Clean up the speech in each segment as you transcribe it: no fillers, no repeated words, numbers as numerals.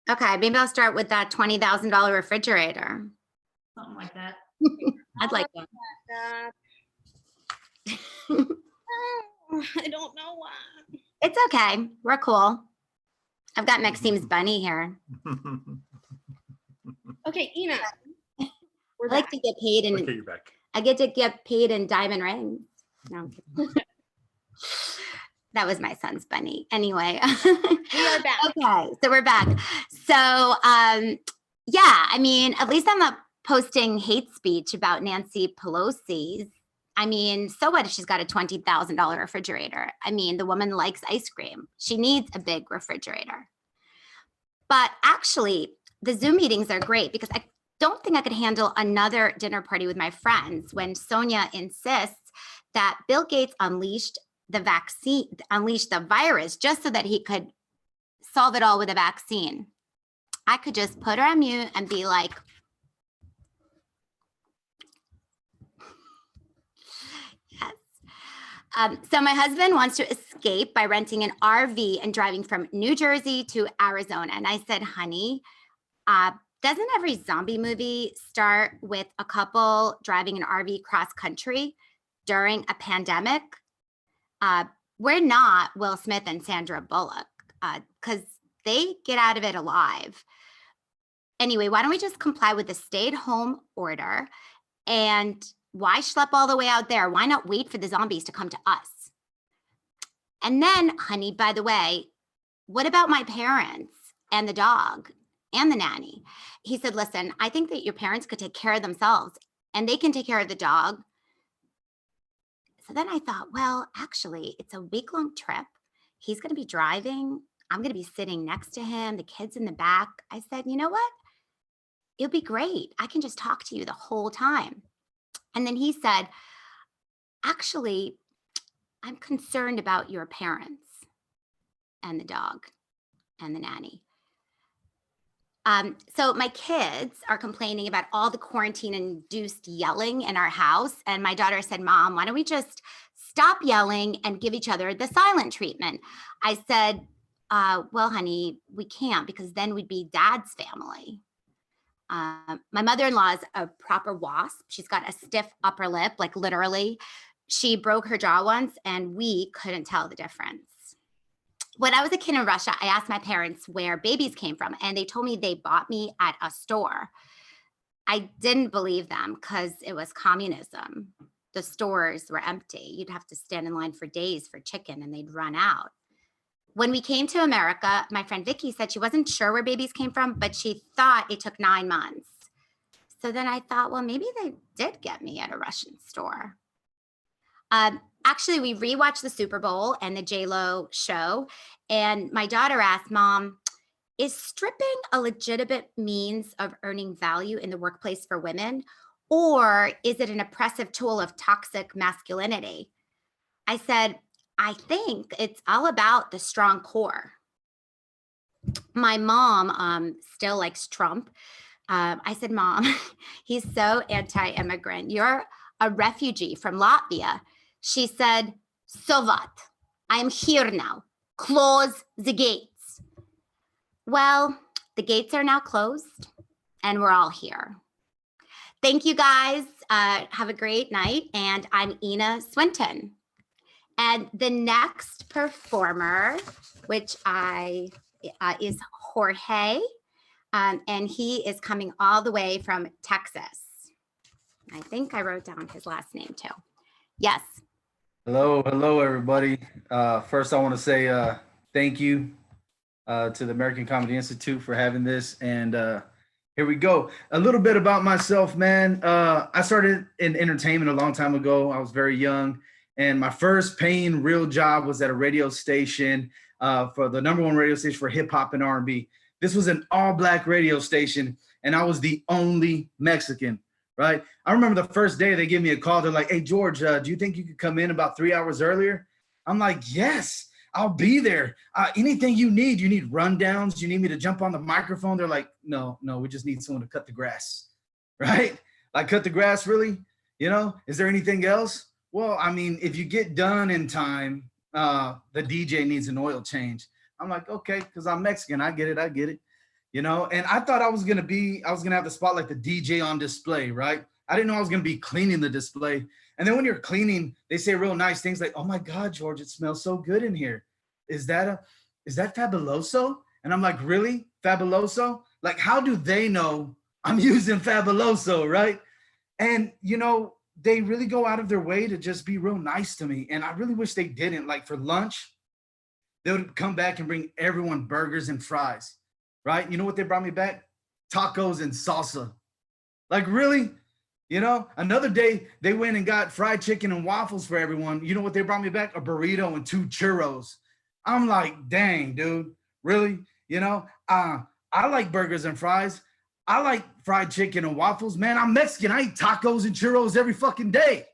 Okay, maybe I'll start with that $20,000 refrigerator. Something like that. I'd like that. I don't know why. It's okay. We're cool. I've got Maxime's bunny here. Okay, Ina. I like to get paid in. Okay, you're back. I get to get paid in diamond rings. No, I'm kidding. That was my son's bunny. Anyway. We are back. Okay, so we're back. So, yeah, I mean, at least I'm not posting hate speech about Nancy Pelosi's. I mean, so what if she's got a $20,000 refrigerator? I mean, the woman likes ice cream. She needs a big refrigerator. But actually, the Zoom meetings are great because I don't think I could handle another dinner party with my friends when Sonia insists that Bill Gates unleashed the virus just so that he could solve it all with a vaccine. I could just put her on mute and be like, yes. So my husband wants to escape by renting an RV and driving from New Jersey to Arizona. And I said, honey, doesn't every zombie movie start with a couple driving an RV cross country during a pandemic? We're not Will Smith and Sandra Bullock because they get out of it alive. Anyway, why don't we just comply with the stay-at-home order? And why schlep all the way out there? Why not wait for the zombies to come to us? And then, honey, by the way, what about my parents and the dog and the nanny? He said, listen, I think that your parents could take care of themselves and they can take care of the dog. So then I thought, well, actually, it's a week-long trip. He's going to be driving. I'm going to be sitting next to him. The kid's in the back. I said, you know what? It'll be great. I can just talk to you the whole time. And then he said, actually, I'm concerned about your parents and the dog and the nanny. So my kids are complaining about all the quarantine-induced yelling in our house. And my daughter said, Mom, why don't we just stop yelling and give each other the silent treatment? I said, well, honey, we can't because then we'd be Dad's family. My mother-in-law is a proper wasp. She's got a stiff upper lip, like literally. She broke her jaw once and we couldn't tell the difference. When I was a kid in Russia, I asked my parents where babies came from, and they told me they bought me at a store. I didn't believe them because it was communism. The stores were empty. You'd have to stand in line for days for chicken and they'd run out. When we came to America, my friend Vicky said she wasn't sure where babies came from, but she thought it took 9 months. So then I thought, well, maybe they did get me at a Russian store. Actually, we rewatched the Super Bowl and the J-Lo show, and my daughter asked, Mom, is stripping a legitimate means of earning value in the workplace for women, or is it an oppressive tool of toxic masculinity? I said, I think it's all about the strong core. My mom still likes Trump. I said, Mom, he's so anti-immigrant. You're a refugee from Latvia. She said, so what? I am here now. Close the gates. Well, the gates are now closed and we're all here. Thank you guys. Have a great night. And I'm Ina Swinton. And the next performer, which is Jorge, and he is coming all the way from Texas. I think I wrote down his last name too. Yes. Hello, everybody. First, I want to say thank you to the American Comedy Institute for having this. And here we go. A little bit about myself, man. I started in entertainment a long time ago. I was very young. And my first paying real job was at a radio station for the #1 radio station for hip hop and R&B. This was an all-black radio station, and I was the only Mexican. Right. I remember the first day they gave me a call. They're like, hey, George, do you think you could come in about 3 hours earlier? I'm like, yes, I'll be there. Anything you need rundowns. You need me to jump on the microphone. They're like, no, we just need someone to cut the grass. Right. Like, cut the grass, really? You know, is there anything else? Well, I mean, if you get done in time, the DJ needs an oil change. I'm like, okay, because I'm Mexican. I get it. You know, and I thought I was gonna have the spot like the DJ on display, right? I didn't know I was gonna be cleaning the display. And then when you're cleaning, they say real nice things like, "Oh my God, George, it smells so good in here. Is that Fabuloso?" And I'm like, "Really, Fabuloso? Like, how do they know I'm using Fabuloso, right?" And you know, they really go out of their way to just be real nice to me. And I really wish they didn't. Like for lunch, they would come back and bring everyone burgers and fries, right? You know what they brought me back? Tacos and salsa. Like, really? You know, another day they went and got fried chicken and waffles for everyone. You know what they brought me back? A burrito and 2 churros. I'm like, dang, dude, really? You know, I like burgers and fries. I like fried chicken and waffles. Man, I'm Mexican. I eat tacos and churros every fucking day.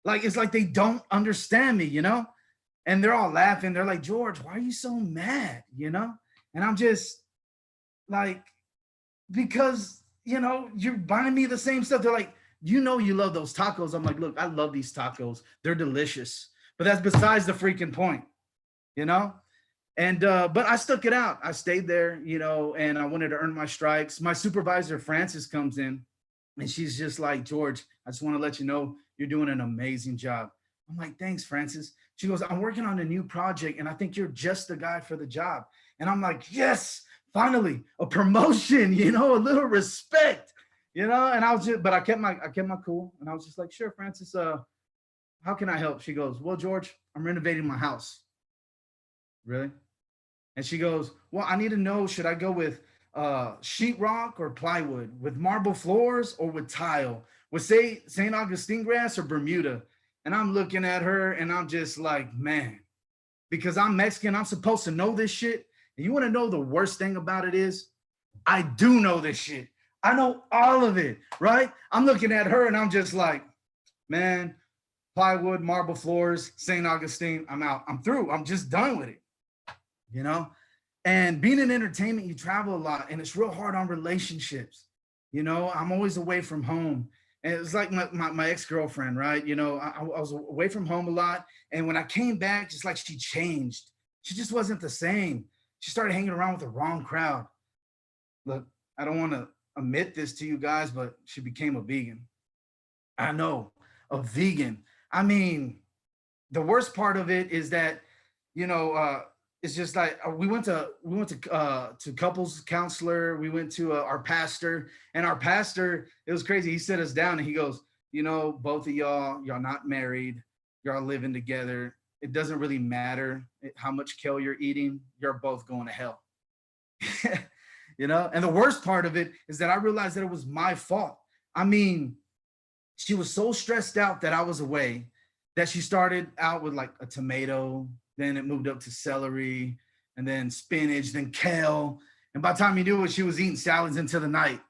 Like, it's like they don't understand me, you know? And they're all laughing. They're like, "George, why are you so mad?" You know? And I'm just like, because, you know, you're buying me the same stuff. They're like, "You know, you love those tacos." I'm like, "Look, I love these tacos. They're delicious." But that's besides the freaking point, you know? And, but I stuck it out. I stayed there, you know, and I wanted to earn my stripes. My supervisor, Frances, comes in and she's just like, "George, I just want to let you know you're doing an amazing job." I'm like, "Thanks, Frances." She goes, "I'm working on a new project and I think you're just the guy for the job." And I'm like, "Yes, finally, a promotion, you know, a little respect, you know?" And I was just, but I kept my cool. And I was just like, "Sure, Frances, how can I help?" She goes, "Well, George, I'm renovating my house." Really? And she goes, "Well, I need to know, should I go with sheetrock or plywood, with marble floors or with tile, with say St. Augustine grass or Bermuda?" And I'm looking at her and I'm just like, man, because I'm Mexican, I'm supposed to know this shit. And you want to know the worst thing about it is, I do know this shit. I know all of it, right? I'm looking at her and I'm just like, man, plywood, marble floors, St. Augustine, I'm out. I'm through. I'm just done with it, you know? And being in entertainment, you travel a lot and it's real hard on relationships. You know, I'm always away from home. And it was like my ex-girlfriend, right? You know, I was away from home a lot. And when I came back, just like she changed. She just wasn't the same. She started hanging around with the wrong crowd. Look, I don't want to admit this to you guys, but she became a vegan. I know, a vegan. I mean, the worst part of it is that, you know, it's just like we went to couples counselor. We went to our pastor, and our pastor, it was crazy. He set us down and he goes, "You know, both of y'all not married, y'all living together. It doesn't really matter how much kale you're eating. You're both going to hell." You know, and the worst part of it is that I realized that it was my fault. I mean, she was so stressed out that I was away that she started out with like a tomato, then it moved up to celery, and then spinach, then kale. And by the time you knew it, she was eating salads into the night.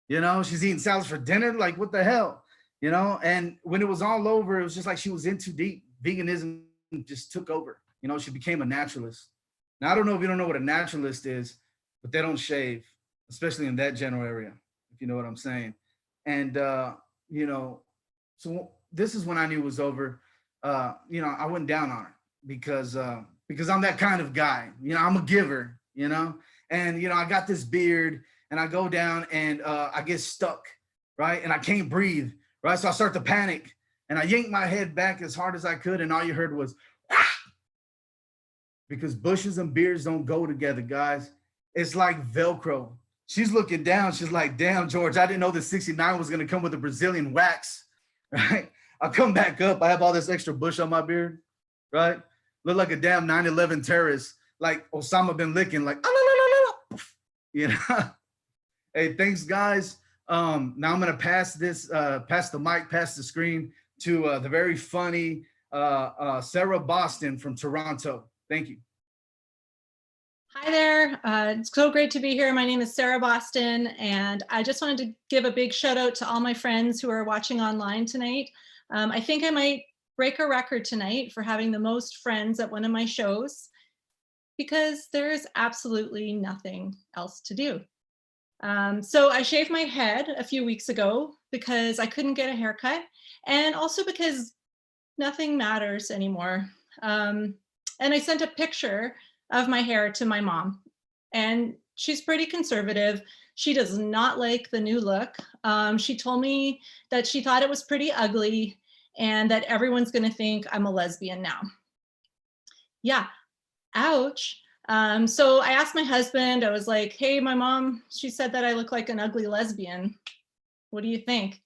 You know, she's eating salads for dinner. Like, what the hell? You know, and when it was all over, it was just like she was in too deep. Veganism just took over. You know, she became a naturalist. Now, I don't know if you don't know what a naturalist is, but they don't shave, especially in that general area, if you know what I'm saying. And, you know, so this is when I knew it was over. You know, I went down on her because I'm that kind of guy. You know, I'm a giver, you know, and, you know, I got this beard and I go down and I get stuck, right? And I can't breathe, right? So I start to panic and I yanked my head back as hard as I could. And all you heard was, because bushes and beards don't go together, guys. It's like Velcro. She's looking down. She's like, "Damn, George, I didn't know the 69 was going to come with a Brazilian wax," right? I come back up. I have all this extra bush on my beard, right? Look like a damn 9/11 terrorist, like Osama bin Laden, like, you know? Hey, thanks, guys. Now I'm going to pass the mic, pass the screen to the very funny Sarah Boston from Toronto. Thank you. Hi there. It's so great to be here. My name is Sarah Boston, and I just wanted to give a big shout out to all my friends who are watching online tonight. I think I might break a record tonight for having the most friends at one of my shows, because there's absolutely nothing else to do. So I shaved my head a few weeks ago because I couldn't get a haircut, and also because nothing matters anymore. And I sent a picture of my hair to my mom. And she's pretty conservative. She does not like the new look. She told me that she thought it was pretty ugly and that everyone's gonna think I'm a lesbian now. Yeah, ouch. So I asked my husband, I was like, hey, my mom, she said that I look like an ugly lesbian. What do you think?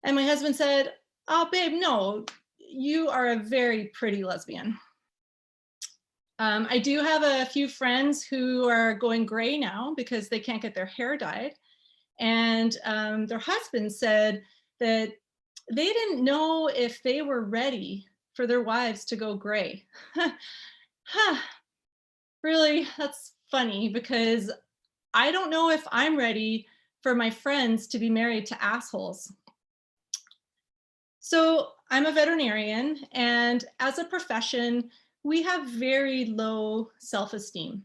And my husband said, oh, babe, no, you are a very pretty lesbian. I do have a few friends who are going gray now because they can't get their hair dyed. And their husband said that they didn't know if they were ready for their wives to go gray. Really, that's funny because I don't know if I'm ready for my friends to be married to assholes. So I'm a veterinarian, and as a profession, we have very low self-esteem.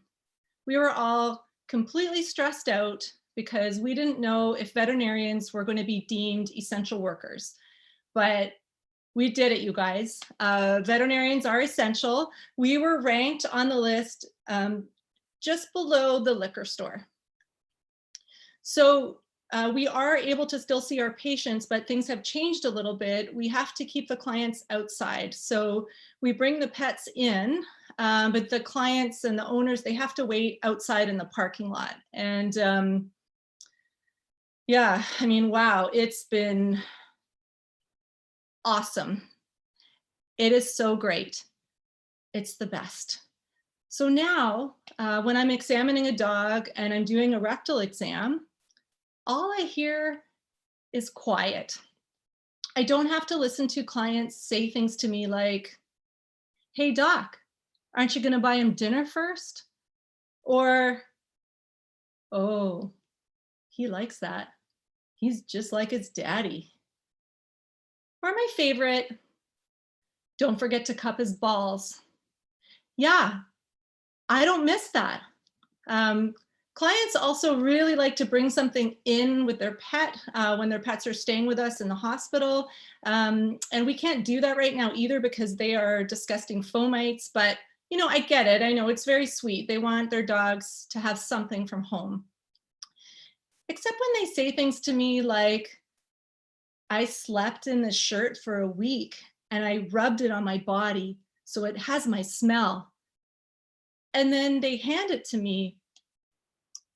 We were all completely stressed out because we didn't know if veterinarians were going to be deemed essential workers. But we did it, you guys. Veterinarians are essential. We were ranked on the list just below the liquor store. So we are able to still see our patients, but things have changed a little bit. We have to keep the clients outside. So we bring the pets in, but the clients and the owners, they have to wait outside in the parking lot. And yeah, I mean, wow, it's been awesome. It is so great. It's the best. So now when I'm examining a dog and I'm doing a rectal exam, all I hear is quiet. I don't have to listen to clients say things to me like, hey doc, aren't you gonna buy him dinner first? Or, oh, he likes that. He's just like his daddy. Or my favorite, don't forget to cup his balls. Yeah, I don't miss that. Clients also really like to bring something in with their pet when their pets are staying with us in the hospital. And we can't do that right now either because they are disgusting fomites, but you know, I get it. I know it's very sweet. They want their dogs to have something from home. Except when they say things to me like, I slept in this shirt for a week and I rubbed it on my body so it has my smell. And then they hand it to me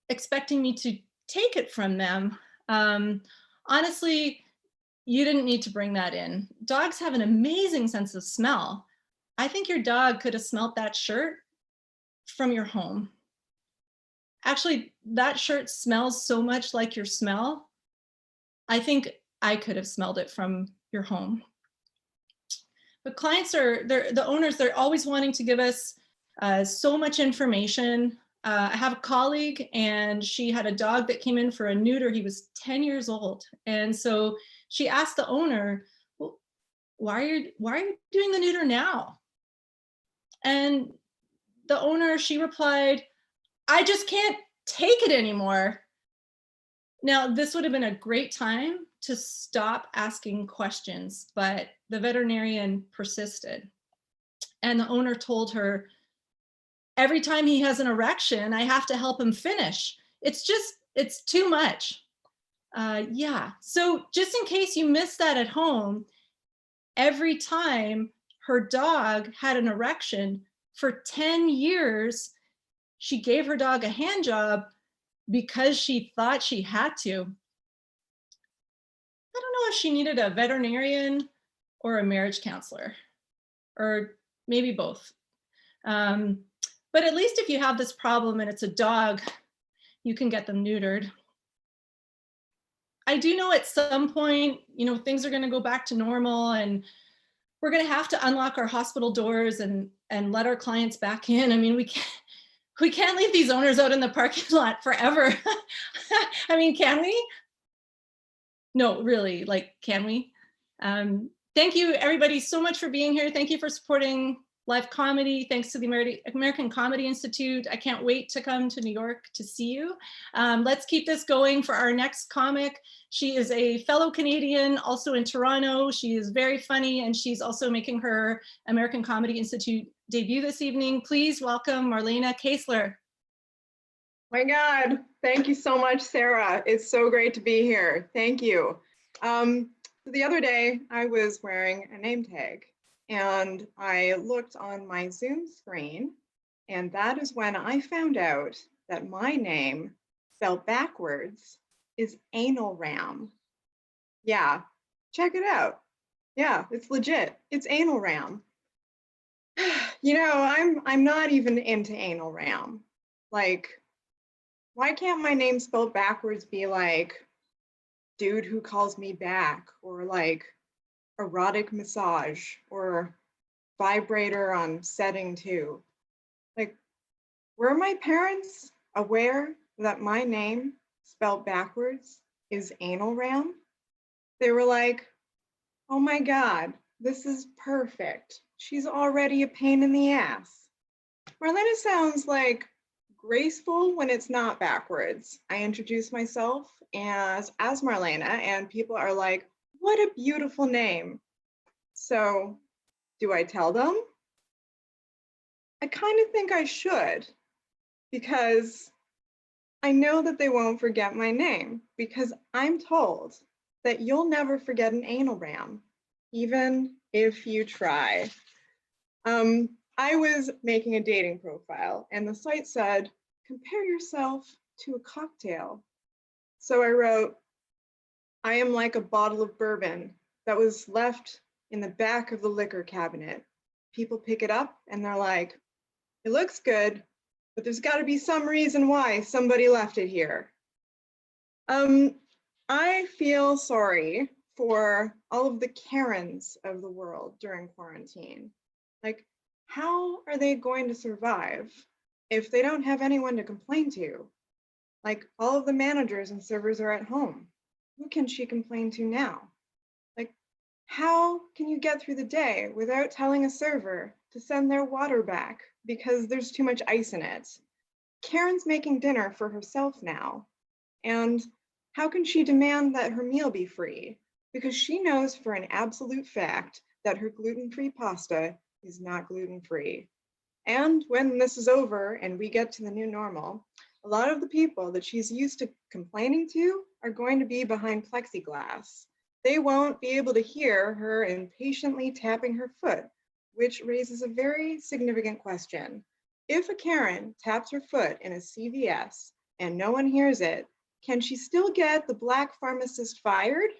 expecting me to take it from them. Honestly, you didn't need to bring that in. Dogs have an amazing sense of smell. I think your dog could have smelt that shirt from your home. Actually, that shirt smells so much like your smell. I think I could have smelled it from your home. But clients the owners, they're always wanting to give us so much information. I have a colleague and she had a dog that came in for a neuter. He was 10 years old. And so she asked the owner, well, why are you doing the neuter now? And the owner, she replied, I just can't take it anymore. Now, this would have been a great time to stop asking questions, but the veterinarian persisted. And the owner told her, every time he has an erection, I have to help him finish. It's too much. Yeah, so just in case you missed that at home, every time her dog had an erection for 10 years, she gave her dog a hand job because she thought she had to. I don't know if she needed a veterinarian or a marriage counselor, or maybe both. But at least if you have this problem and it's a dog, you can get them neutered. I do know at some point, you know, things are going to go back to normal and we're going to have to unlock our hospital doors and let our clients back in. I mean, we can't leave these owners out in the parking lot forever. I mean, can we? No, really, like, can we? Thank you everybody so much for being here. Thank you for supporting live comedy, thanks to the American Comedy Institute. I can't wait to come to New York to see you. Let's keep this going for our next comic. She is a fellow Canadian, also in Toronto. She is very funny, and she's also making her American Comedy Institute debut this evening. Please welcome Marlena Kasler. My God, thank you so much, Sarah. It's so great to be here. Thank you. The other day, I was wearing a name tag, and I looked on my Zoom screen, and that is when I found out that my name, spelled backwards, is Anal Ram. Yeah, check it out. Yeah, it's legit. It's Anal Ram. You know, I'm not even into Anal Ram. Like, why can't my name spelled backwards be like dude who calls me back, or like erotic massage, or vibrator on setting 2? Like, were my parents aware that my name spelled backwards is Anal Ram? They were like, oh my God, this is perfect. She's already a pain in the ass. Marlena sounds like graceful when it's not backwards. I introduce myself as Marlena, and people are like, what a beautiful name. So do I tell them? I kind of think I should, because I know that they won't forget my name, because I'm told that you'll never forget an anal ram, even if you try. I was making a dating profile, and the site said, compare yourself to a cocktail. So I wrote, I am like a bottle of bourbon that was left in the back of the liquor cabinet. People pick it up and they're like, it looks good, but there's got to be some reason why somebody left it here. I feel sorry for all of the Karens of the world during quarantine. Like, how are they going to survive if they don't have anyone to complain to? Like, all of the managers and servers are at home. Who can she complain to now? Like, how can you get through the day without telling a server to send their water back because there's too much ice in it? Karen's making dinner for herself now. And how can she demand that her meal be free? Because she knows for an absolute fact that her gluten-free pasta is not gluten-free. And when this is over and we get to the new normal, a lot of the people that she's used to complaining to are going to be behind plexiglass. They won't be able to hear her impatiently tapping her foot, which raises a very significant question. If a Karen taps her foot in a CVS and no one hears it, can she still get the Black pharmacist fired?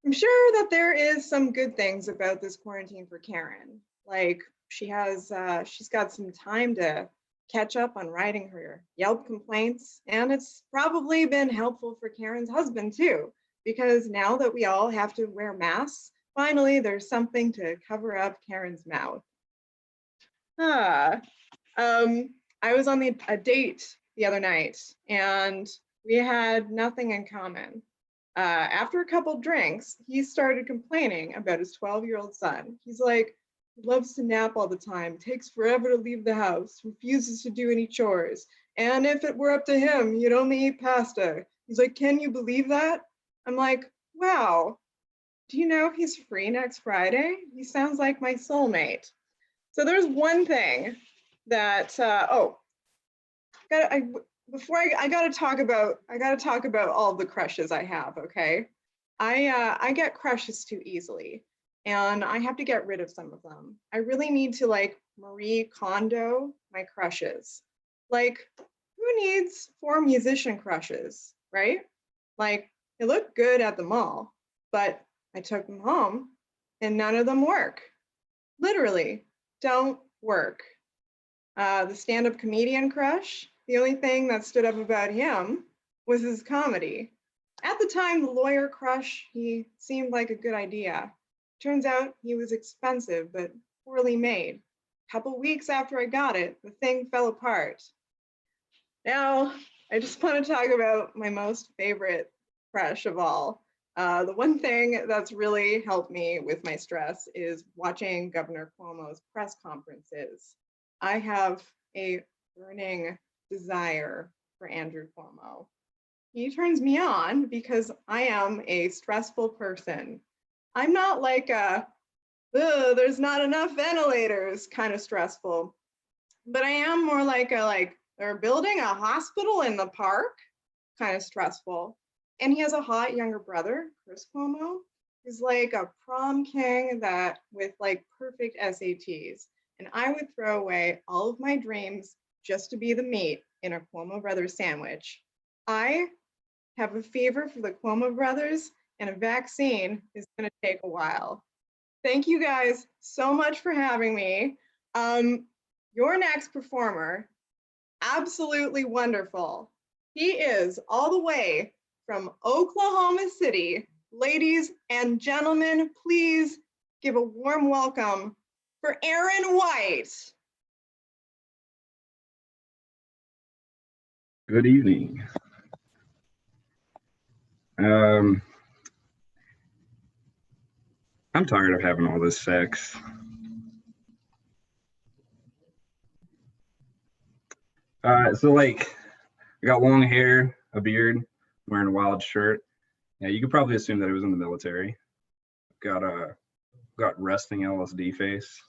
I'm sure that there is some good things about this quarantine for Karen. Like, she's got some time to catch up on writing her Yelp complaints, and it's probably been helpful for Karen's husband too, because now that we all have to wear masks, finally there's something to cover up Karen's mouth. I was on a date the other night, and we had nothing in common. After a couple drinks, he started complaining about his 12-year-old son. He's like, he loves to nap all the time, takes forever to leave the house, refuses to do any chores. And if it were up to him, he'd only eat pasta. He's like, can you believe that? I'm like, wow, do you know he's free next Friday? He sounds like my soulmate. So there's one thing that, I gotta talk about all the crushes I have, okay? I get crushes too easily, and I have to get rid of some of them. I really need to like Marie Kondo my crushes. Like, who needs 4 musician crushes, right? Like, they look good at the mall, but I took them home and none of them work. Literally, don't work. The stand-up comedian crush, the only thing that stood up about him was his comedy. At the time, the lawyer crush, he seemed like a good idea. Turns out he was expensive, but poorly made. A couple weeks after I got it, the thing fell apart. Now, I just want to talk about my most favorite crush of all. The one thing that's really helped me with my stress is watching Governor Cuomo's press conferences. I have a burning desire for Andrew Cuomo. He turns me on because I am a stressful person. I'm not like a, "Ugh, there's not enough ventilators" kind of stressful, but I am more like a, they're building a hospital in the park kind of stressful. And he has a hot younger brother, Chris Cuomo, who's like a prom king that with like perfect SATs. And I would throw away all of my dreams just to be the meat in a Cuomo Brothers sandwich. I have a fever for the Cuomo Brothers, and a vaccine is going to take a while. Thank you guys so much for having me. Your next performer, absolutely wonderful. He is all the way from Oklahoma City. Ladies and gentlemen, please give a warm welcome for Erin White. Good evening. I'm tired of having all this sex. So like, I got long hair, a beard, wearing a wild shirt. Yeah, you could probably assume that I was in the military. Got resting LSD face.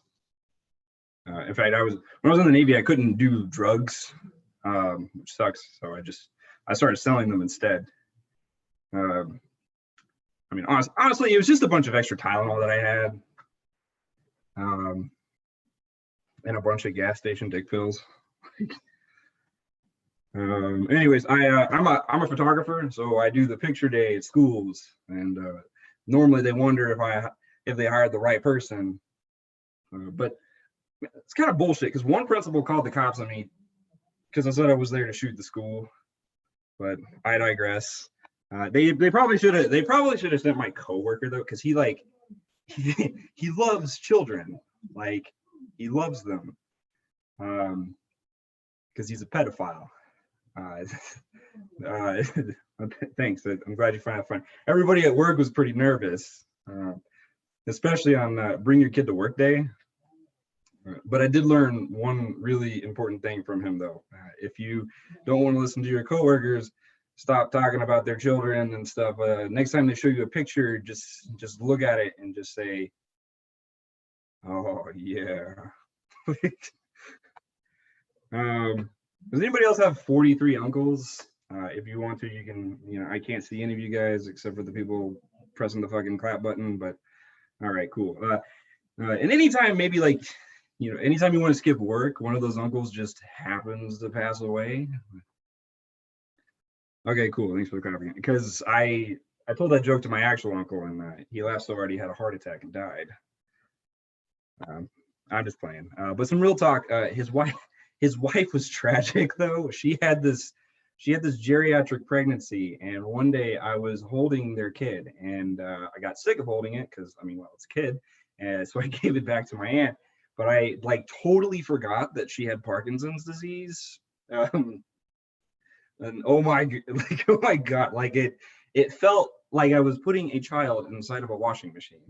In fact, when I was in the Navy, I couldn't do drugs, which sucks. So I started selling them instead. I mean, honestly, it was just a bunch of extra Tylenol that I had, and a bunch of gas station dick pills. Anyways, I'm a photographer, so I do the picture day at schools, and normally they wonder if they hired the right person, but it's kind of bullshit because one principal called the cops on me because I said I was there to shoot the school, but I digress. They probably should have sent my coworker though, because he loves children, like he loves them, because he's a pedophile. Thanks. I'm glad you find that fun. Everybody at work was pretty nervous, especially on Bring Your Kid to Work Day. But I did learn one really important thing from him, though. If you don't want to listen to your coworkers, stop talking about their children and stuff. Next time they show you a picture, just look at it and just say, "Oh yeah." Does anybody else have 43 uncles? If you want to, you can. I can't see any of you guys except for the people pressing the fucking clap button. But all right, cool. And anytime, maybe like, anytime you want to skip work, one of those uncles just happens to pass away. Okay, cool. Thanks for the clapping. Because I told that joke to my actual uncle, and he laughed so hard he had a heart attack and died. I'm just playing. But some real talk. His wife was tragic though. She had this geriatric pregnancy, and one day I was holding their kid, and I got sick of holding it because it's a kid, and so I gave it back to my aunt. But I totally forgot that she had Parkinson's disease. And oh my god, it felt like I was putting a child inside of a washing machine.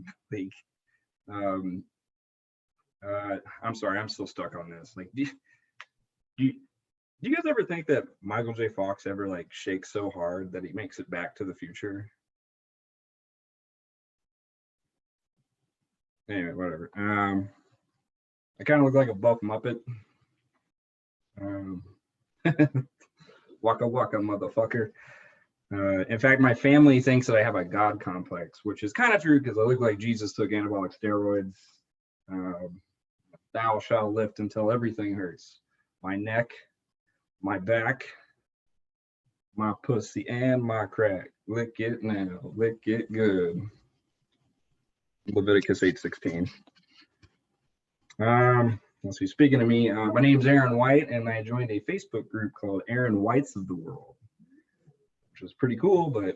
I'm sorry, I'm still stuck on this. Do you guys ever think that Michael J. Fox ever shakes so hard that he makes it back to the future? Anyway, whatever. I kind of look like a buff Muppet. Waka waka, motherfucker. In fact, my family thinks that I have a God complex, which is kind of true because I look like Jesus took anabolic steroids. Thou shalt lift until everything hurts. My neck, my back, my pussy, and my crack. Lick it now, lick it good. Leviticus 8:16. Let's see, speaking of me, my name's Erin White, and I joined a Facebook group called Erin Whites of the World, which was pretty cool, but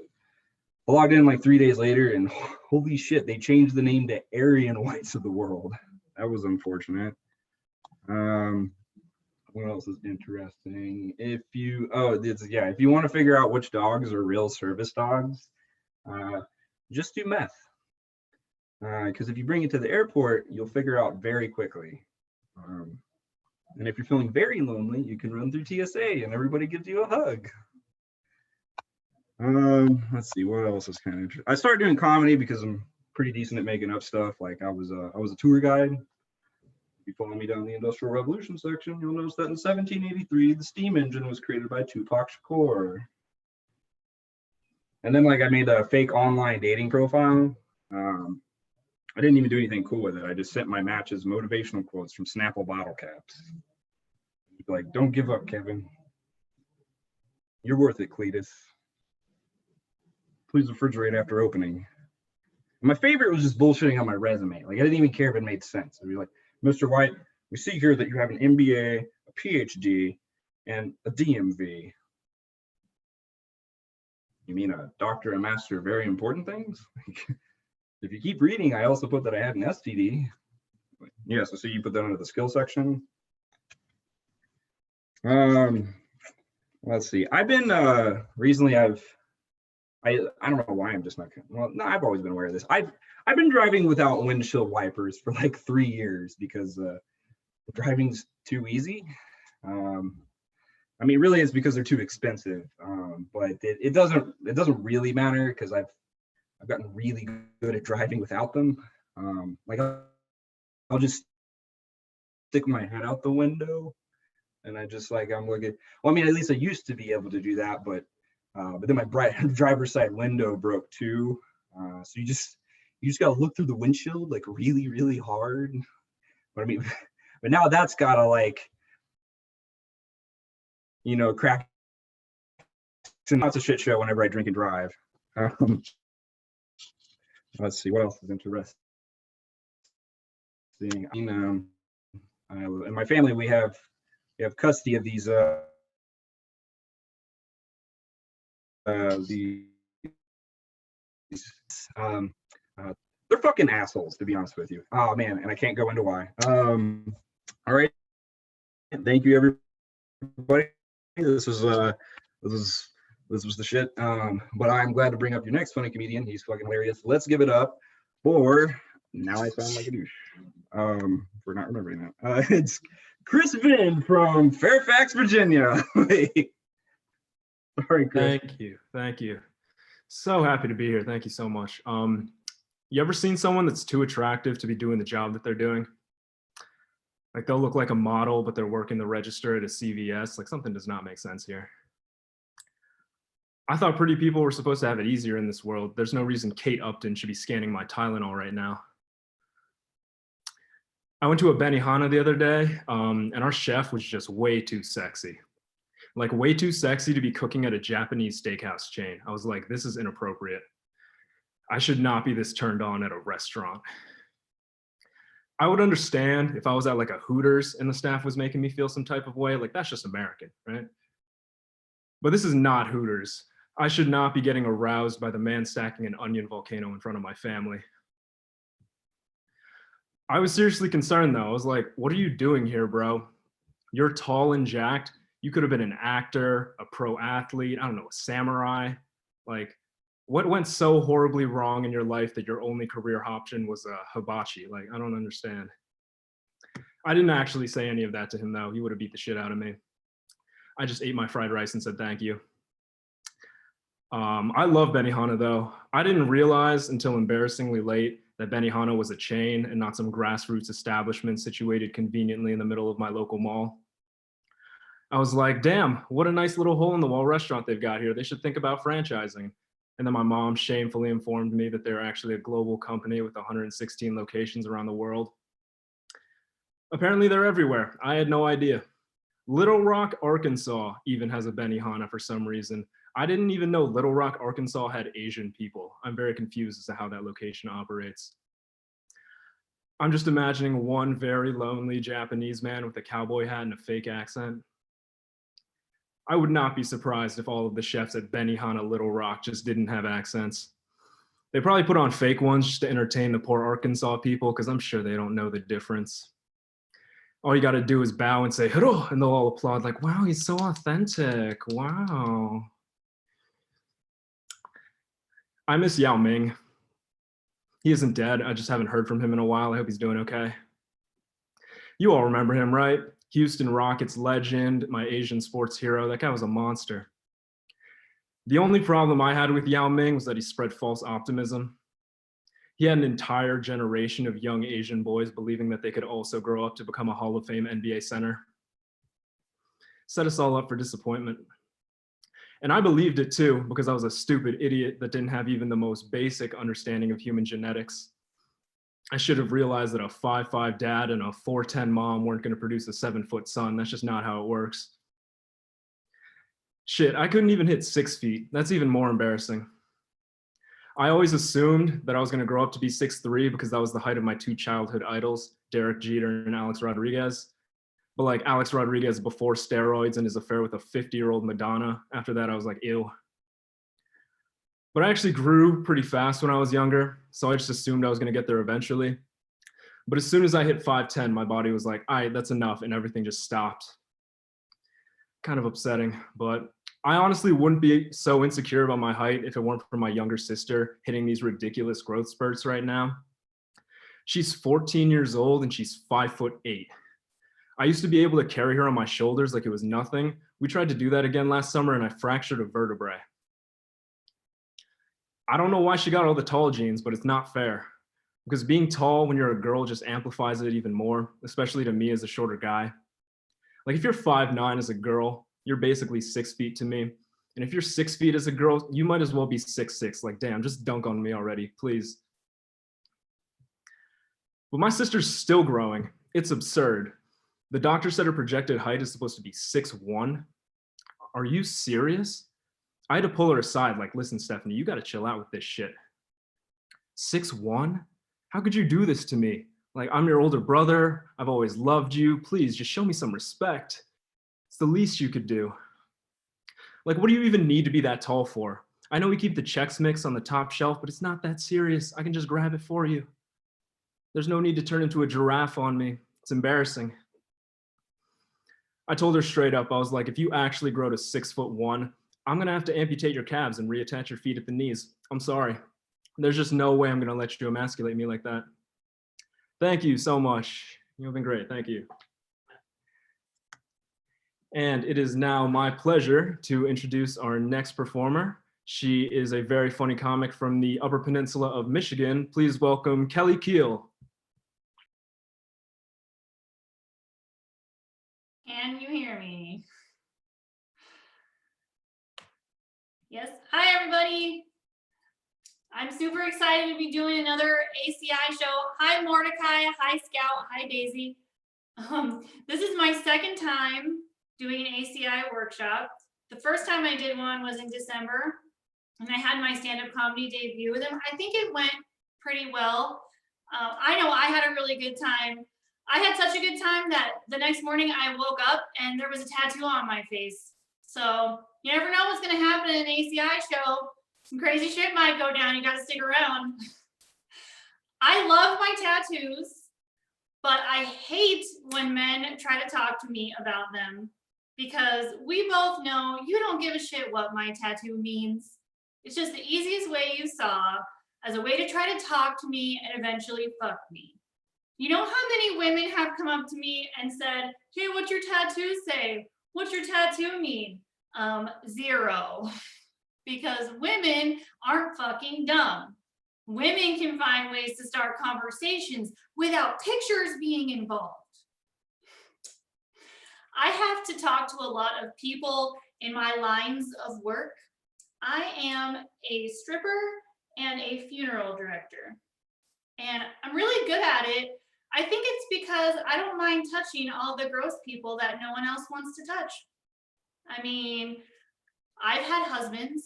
I logged in 3 days later, and holy shit, they changed the name to Aryan Whites of the World. That was unfortunate. What else is interesting? If you want to figure out which dogs are real service dogs, just do meth. Because if you bring it to the airport, you'll figure out very quickly. And if you're feeling very lonely, you can run through TSA and everybody gives you a hug. Let's see, what else is kind of interesting. I started doing comedy because I'm pretty decent at making up stuff. Like I was a tour guide. If you follow me down the Industrial Revolution section, you'll notice that in 1783, the steam engine was created by Tupac Shakur. And then like I made a fake online dating profile. I didn't even do anything cool with it. I just sent my matches motivational quotes from Snapple bottle caps. Like, don't give up, Kevin. You're worth it, Cletus. Please refrigerate after opening. And my favorite was just bullshitting on my resume. Like, I didn't even care if it made sense. I'd be like, Mr. White, we see here that you have an MBA, a PhD, and a DMV. You mean a doctor and master of very important things? If you keep reading, I also put that I had an STD. Yeah, so you put that under the skill section. Let's see. I've been recently. I don't know why I'm just not. Well, no, I've always been aware of this. I've been driving without windshield wipers for like 3 years because driving's too easy. I mean, really, it's because they're too expensive. But it doesn't really matter because I've gotten really good at driving without them. Like I'll just stick my head out the window and I'm looking. Well, I mean, at least I used to be able to do that, but then my driver's side window broke too. So you just gotta look through the windshield like really, really hard. But I mean, but now that's gotta like, crack. It's a shit show whenever I drink and drive. Let's see what else is interesting. In my family, we have custody of these they're fucking assholes, to be honest with you. Oh man, and I can't go into why. All right, thank you everybody. This was the shit. But I'm glad to bring up your next funny comedian. He's fucking hilarious. Let's give it up for, now I sound like a douche for not remembering that. It's Crispin from Fairfax, Virginia. Sorry, Chris. Thank you. So happy to be here. Thank you so much. You ever seen someone that's too attractive to be doing the job that they're doing? Like they'll look like a model, but they're working the register at a CVS. Like something does not make sense here. I thought pretty people were supposed to have it easier in this world. There's no reason Kate Upton should be scanning my Tylenol right now. I went to a Benihana the other day, and our chef was just way too sexy. Like way too sexy to be cooking at a Japanese steakhouse chain. I was like, this is inappropriate. I should not be this turned on at a restaurant. I would understand if I was at like a Hooters and the staff was making me feel some type of way. Like that's just American, right? But this is not Hooters. I should not be getting aroused by the man stacking an onion volcano in front of my family. I was seriously concerned though. I was like, what are you doing here, bro? You're tall and jacked. You could have been an actor, a pro athlete, I don't know, a samurai. Like, what went so horribly wrong in your life that your only career option was a hibachi? Like, I don't understand. I didn't actually say any of that to him though. He would have beat the shit out of me. I just ate my fried rice and said thank you. I love Benihana though. I didn't realize until embarrassingly late that Benihana was a chain and not some grassroots establishment situated conveniently in the middle of my local mall. I was like, damn, what a nice little hole in the wall restaurant they've got here. They should think about franchising. And then my mom shamefully informed me that they're actually a global company with 116 locations around the world. Apparently they're everywhere. I had no idea. Little Rock, Arkansas even has a Benihana for some reason. I didn't even know Little Rock, Arkansas had Asian people. I'm very confused as to how that location operates. I'm just imagining one very lonely Japanese man with a cowboy hat and a fake accent. I would not be surprised if all of the chefs at Benihana Little Rock just didn't have accents. They probably put on fake ones just to entertain the poor Arkansas people because I'm sure they don't know the difference. All you gotta do is bow and say, hello, and they'll all applaud like, wow, he's so authentic, wow. I miss Yao Ming. He isn't dead. I just haven't heard from him in a while. I hope he's doing okay. You all remember him, right? Houston Rockets legend, my Asian sports hero. That guy was a monster. The only problem I had with Yao Ming was that he spread false optimism. He had an entire generation of young Asian boys believing that they could also grow up to become a Hall of Fame NBA center. Set us all up for disappointment. And I believed it too, because I was a stupid idiot that didn't have even the most basic understanding of human genetics. I should have realized that a 5'5" dad and a 4'10" mom weren't going to produce a 7-foot son. That's just not how it works. Shit, I couldn't even hit 6 feet. That's even more embarrassing. I always assumed that I was going to grow up to be 6'3" because that was the height of my two childhood idols, Derek Jeter and Alex Rodriguez. But like Alex Rodriguez before steroids and his affair with a 50-year-old Madonna. After that, I was like, ew. But I actually grew pretty fast when I was younger, so I just assumed I was going to get there eventually. But as soon as I hit 5'10", my body was like, all right, that's enough, and everything just stopped. Kind of upsetting, but I honestly wouldn't be so insecure about my height if it weren't for my younger sister hitting these ridiculous growth spurts right now. She's 14 years old and she's 5'8". I used to be able to carry her on my shoulders like it was nothing. We tried to do that again last summer and I fractured a vertebrae. I don't know why she got all the tall genes, but it's not fair. Because being tall when you're a girl just amplifies it even more, especially to me as a shorter guy. Like if you're 5'9" as a girl, you're basically 6 feet to me. And if you're 6 feet as a girl, you might as well be 6'6". Like, damn, just dunk on me already, please. But my sister's still growing. It's absurd. The doctor said her projected height is supposed to be 6'1". Are you serious? I had to pull her aside, like, listen, Stephanie, you gotta chill out with this shit. 6'1"? How could you do this to me? Like, I'm your older brother. I've always loved you. Please, just show me some respect. It's the least you could do. Like, what do you even need to be that tall for? I know we keep the Chex Mix on the top shelf, but it's not that serious. I can just grab it for you. There's no need to turn into a giraffe on me. It's embarrassing. I told her straight up, I was like, if you actually grow to 6'1", I'm gonna have to amputate your calves and reattach your feet at the knees. I'm sorry. There's just no way I'm gonna let you emasculate me like that. Thank you so much. You've been great, thank you. And it is now my pleasure to introduce our next performer. She is a very funny comic from the Upper Peninsula of Michigan. Please welcome Kelly Keel. Can you hear me? Yes. Hi, everybody. I'm super excited to be doing another ACI show. Hi, Mordecai. Hi, Scout. Hi, Daisy. This is my second time doing an ACI workshop. The first time I did one was in December, and I had my stand-up comedy debut with them. I think it went pretty well. I know I had a really good time. I had such a good time that the next morning I woke up and there was a tattoo on my face. So you never know what's gonna happen in an ACI show. Some crazy shit might go down. You gotta stick around. I love my tattoos, but I hate when men try to talk to me about them because we both know you don't give a shit what my tattoo means. It's just the easiest way you saw as a way to try to talk to me and eventually fuck me. You know how many women have come up to me and said, hey, what's your tattoo say? What's your tattoo mean? 0. Because women aren't fucking dumb. Women can find ways to start conversations without pictures being involved. I have to talk to a lot of people in my lines of work. I am a stripper and a funeral director. And I'm really good at it. I think it's because I don't mind touching all the gross people that no one else wants to touch. I mean, I've had husbands.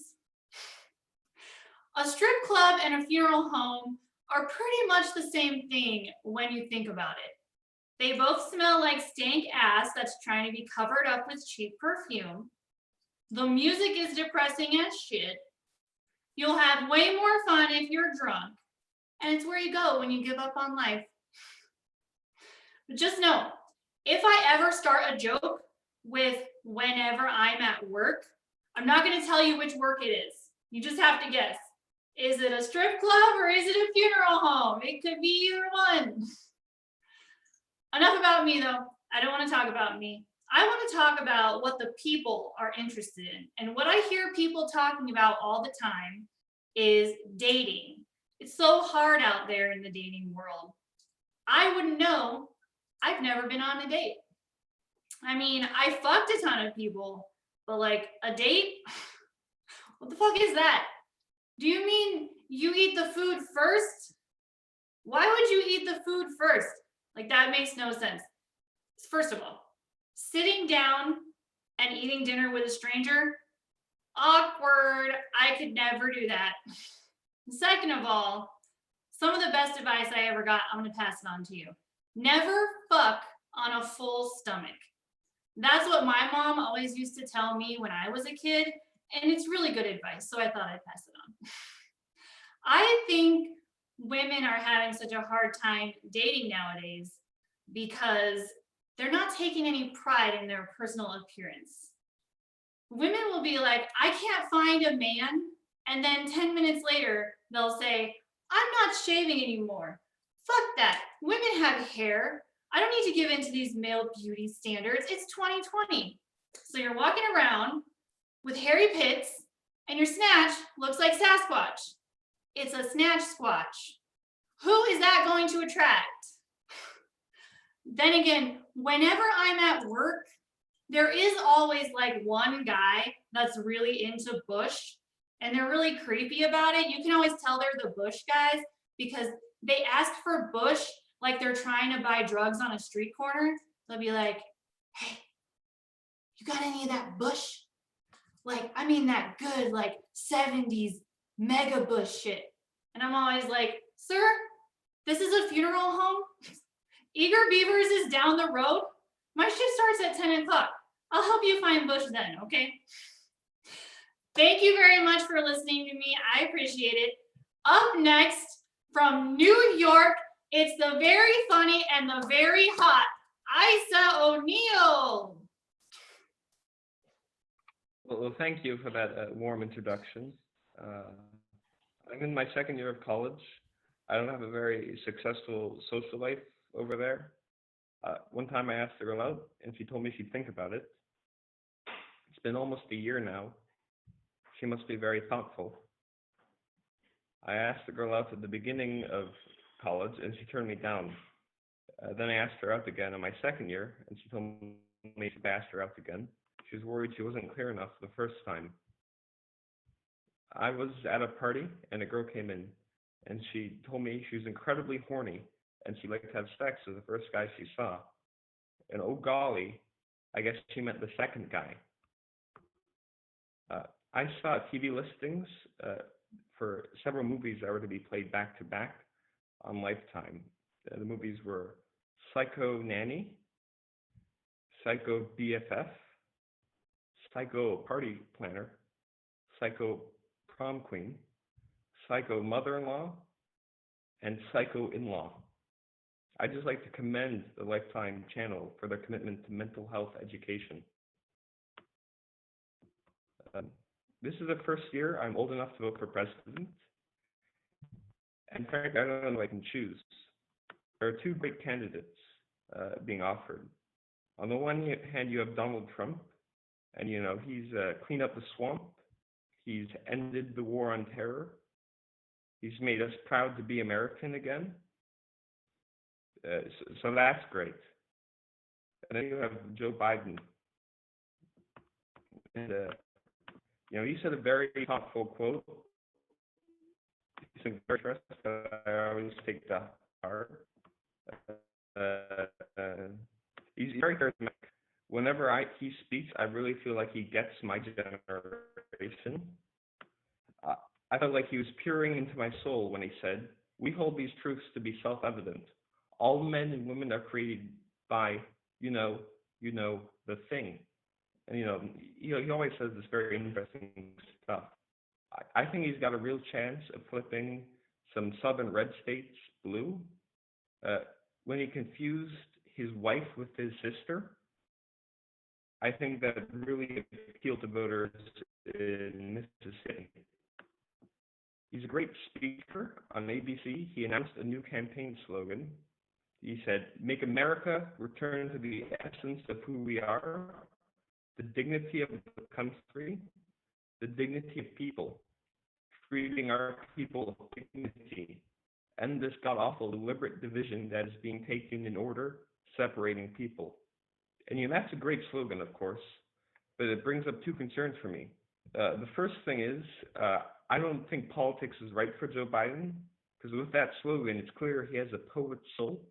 A strip club and a funeral home are pretty much the same thing when you think about it. They both smell like stank ass that's trying to be covered up with cheap perfume. The music is depressing as shit. You'll have way more fun if you're drunk. And it's where you go when you give up on life. But just know, if I ever start a joke with whenever I'm at work, I'm not going to tell you which work it is. You just have to guess. Is it a strip club or is it a funeral home? It could be either one. Enough about me though. I don't want to talk about me. I want to talk about what the people are interested in. And what I hear people talking about all the time is dating. It's so hard out there in the dating world. I wouldn't know. I've never been on a date. I mean, I fucked a ton of people, but like a date? What the fuck is that? Do you mean you eat the food first? Why would you eat the food first? Like that makes no sense. First of all, sitting down and eating dinner with a stranger, awkward. I could never do that. Second of all, some of the best advice I ever got, I'm gonna pass it on to you. Never fuck on a full stomach. That's what my mom always used to tell me when I was a kid, and it's really good advice, so I thought I'd pass it on. I think women are having such a hard time dating nowadays because they're not taking any pride in their personal appearance. Women will be like, I can't find a man, and then 10 minutes later, they'll say, I'm not shaving anymore. Fuck that. Women have hair. I don't need to give in to these male beauty standards. It's 2020. So you're walking around with hairy pits and your snatch looks like Sasquatch. It's a snatch squatch. Who is that going to attract? Then again, whenever I'm at work, there is always like one guy that's really into bush and they're really creepy about it. You can always tell they're the bush guys because they ask for bush like they're trying to buy drugs on a street corner. They'll be like, hey, you got any of that bush? Like, I mean that good like 70s mega bush shit. And I'm always like, sir, this is a funeral home? Eager Beavers is down the road. My shift starts at 10 o'clock. I'll help you find bush then, okay? Thank you very much for listening to me. I appreciate it. Up next from New York, it's the very funny and the very hot Isa O'Neill. Well, thank you for that warm introduction. I'm in my second year of college. I don't have a very successful social life over there. One time I asked a girl out and she told me she'd think about it. It's been almost a year now. She must be very thoughtful. I asked the girl out at the beginning of college and she turned me down. Then I asked her out again in my second year and she told me to ask her out again. She was worried she wasn't clear enough the first time. I was at a party and a girl came in and she told me she was incredibly horny and she'd like to have sex with the first guy she saw. And oh golly, I guess she meant the second guy. I saw TV listings for several movies that were to be played back to back on Lifetime. The movies were Psycho Nanny, Psycho BFF, Psycho Party Planner, Psycho Prom Queen, Psycho Mother-in-Law, and Psycho In-Law. I'd just like to commend the Lifetime channel for their commitment to mental health education. This is the first year I'm old enough to vote for president. And frankly, I don't know if I can choose. There are two great candidates being offered. On the one hand, you have Donald Trump, and you know, he's cleaned up the swamp. He's ended the war on terror. He's made us proud to be American again. So that's great. And then you have Joe Biden. And, you know, he said a very thoughtful quote. He's very interesting, but I always take that heart. He's very charismatic. Whenever he speaks, I really feel like he gets my generation. I felt like he was peering into my soul when he said, "We hold these truths to be self-evident. All men and women are created by, you know, the thing." And he always says this very interesting stuff. I think he's got a real chance of flipping some southern red states blue. When he confused his wife with his sister, I think that really appealed to voters in Mississippi. He's great speaker on ABC, he announced a new campaign slogan. He said, "Make America return to the essence of who we are, the dignity of the country, the dignity of people, treating our people with dignity, and this god-awful deliberate division that is being taken in order, separating people." And that's a great slogan, of course, but it brings up two concerns for me. The first thing is, I don't think politics is right for Joe Biden, because with that slogan, it's clear he has a poet's soul,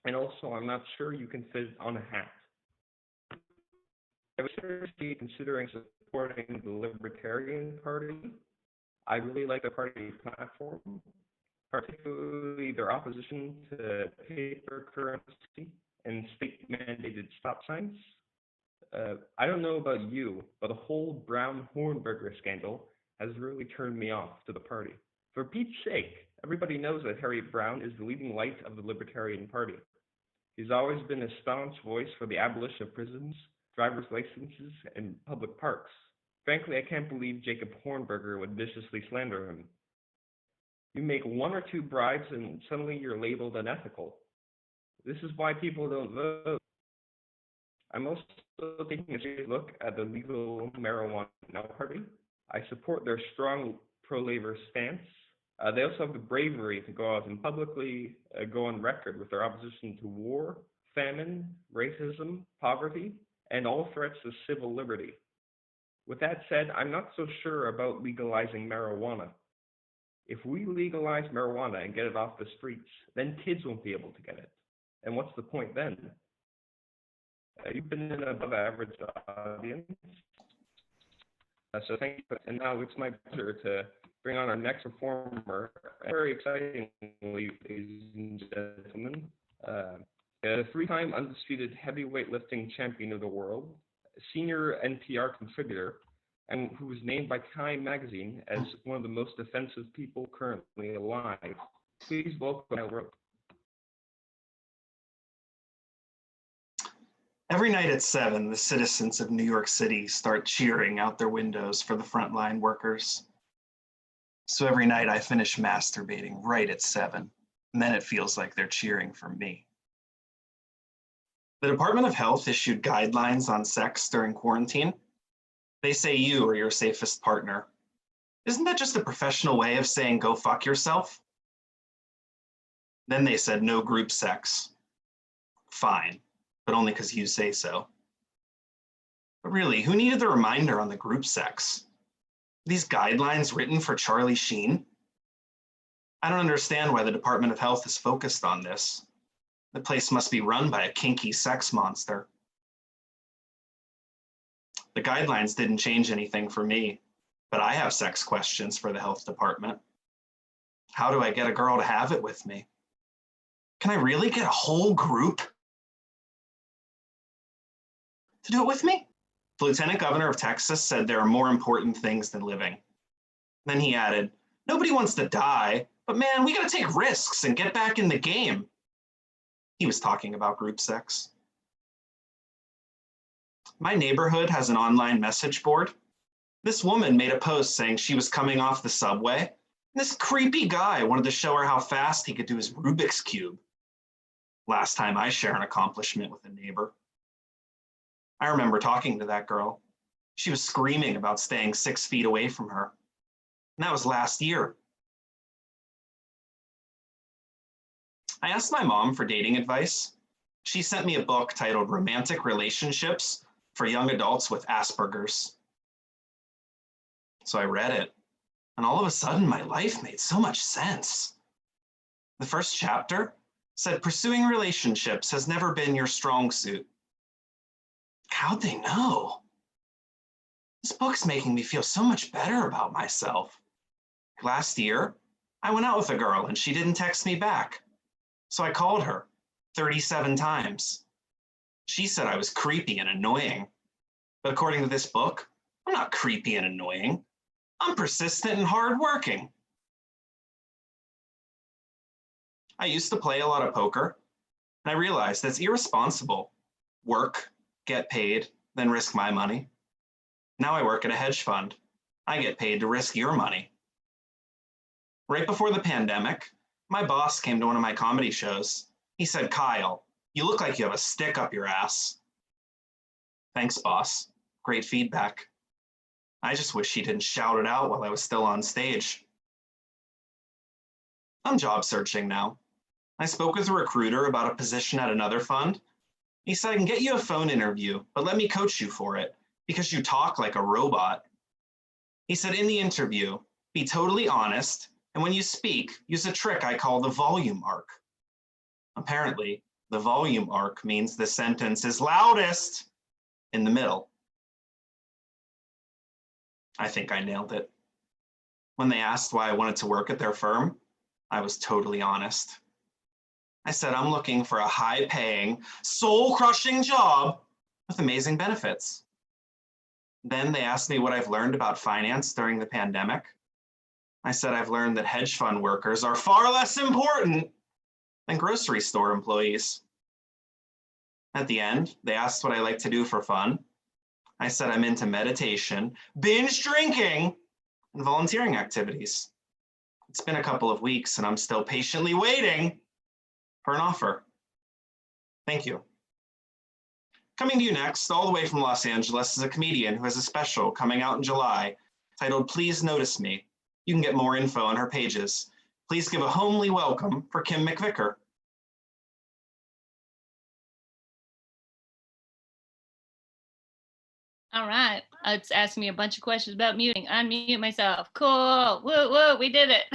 and also I'm not sure you can fit it on a hat. I was seriously considering supporting the Libertarian Party. I really like the party platform, particularly their opposition to paper currency and state-mandated stop signs. I don't know about you, but the whole Brown-Hornberger scandal has really turned me off to the party. For Pete's sake, everybody knows that Harriet Brown is the leading light of the Libertarian Party. He's always been a staunch voice for the abolition of prisons, driver's licenses, and public parks. Frankly, I can't believe Jacob Hornberger would viciously slander him. You make one or two bribes and suddenly you're labeled unethical. This is why people don't vote. I'm also taking a serious look at the legal marijuana party. I support their strong pro-labor stance. They also have the bravery to go out and publicly go on record with their opposition to war, famine, racism, poverty, and all threats to civil liberty. With that said, I'm not so sure about legalizing marijuana. If we legalize marijuana and get it off the streets, then kids won't be able to get it. And what's the point then? You've been in an above average audience. So thank you. And now it's my pleasure to bring on our next performer. Very excitingly, ladies and gentlemen, a three-time undisputed heavyweight lifting champion of the world, senior NPR contributor, and who was named by Time magazine as one of the most offensive people currently alive. Please welcome Al Rowe. Every night at 7, the citizens of New York City start cheering out their windows for the frontline workers. So every night I finish masturbating right at 7, and then it feels like they're cheering for me. The Department of Health issued guidelines on sex during quarantine. They say you are your safest partner. Isn't that just a professional way of saying go fuck yourself? Then they said no group sex. Fine, but only because you say so. But really, who needed the reminder on the group sex? These guidelines written for Charlie Sheen? I don't understand why the Department of Health is focused on this. The place must be run by a kinky sex monster. The guidelines didn't change anything for me, but I have sex questions for the health department. How do I get a girl to have it with me? Can I really get a whole group to do it with me? The Lieutenant Governor of Texas said there are more important things than living. Then he added, nobody wants to die, but man, we gotta take risks and get back in the game. He was talking about group sex. My neighborhood has an online message board. This woman made a post saying she was coming off the subway. This creepy guy wanted to show her how fast he could do his Rubik's Cube. Last time I share an accomplishment with a neighbor. I remember talking to that girl. She was screaming about staying 6 feet away from her. And that was last year. I asked my mom for dating advice. She sent me a book titled Romantic Relationships for Young Adults with Asperger's. So I read it, and all of a sudden my life made so much sense. The first chapter said pursuing relationships has never been your strong suit. How'd they know? This book's making me feel so much better about myself. Last year, I went out with a girl and she didn't text me back. So I called her 37 times. She said I was creepy and annoying. But according to this book, I'm not creepy and annoying. I'm persistent and hardworking. I used to play a lot of poker, and I realized that's irresponsible. Work, get paid, then risk my money. Now I work at a hedge fund. I get paid to risk your money. Right before the pandemic, my boss came to one of my comedy shows. He said, "Kyle, you look like you have a stick up your ass." Thanks, boss. Great feedback. I just wish he didn't shout it out while I was still on stage. I'm job searching now. I spoke with a recruiter about a position at another fund. He said, "I can get you a phone interview, but let me coach you for it because you talk like a robot." He said, "In the interview, be totally honest, and when you speak, use a trick I call the volume arc." Apparently, the volume arc means the sentence is loudest in the middle. I think I nailed it. When they asked why I wanted to work at their firm, I was totally honest. I said, "I'm looking for a high-paying, soul-crushing job with amazing benefits." Then they asked me what I've learned about finance during the pandemic. I said, "I've learned that hedge fund workers are far less important than grocery store employees." At the end, they asked what I like to do for fun. I said I'm into meditation, binge drinking, and volunteering activities. It's been a couple of weeks and I'm still patiently waiting for an offer. Thank you. Coming to you next, all the way from Los Angeles, is a comedian who has a special coming out in July titled "Please Notice Me." You can get more info on her pages. Please give a homely welcome for Kim McVicker. All right, it's asking me a bunch of questions about muting. Unmute myself. Cool. Woo, woo, we did it.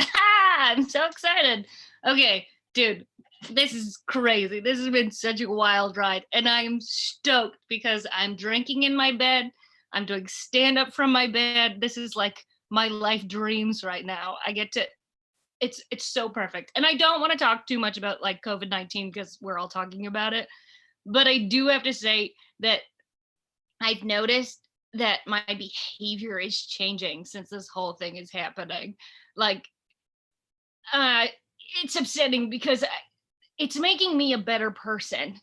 I'm so excited. Okay, dude, this is crazy. This has been such a wild ride. And I'm stoked because I'm drinking in my bed. I'm doing stand up from my bed. This is like my life dreams right now. I get to, it's so perfect. And I don't want to talk too much about like COVID-19 because we're all talking about it. But I do have to say that I've noticed that my behavior is changing since this whole thing is happening. Like, it's upsetting because it's making me a better person,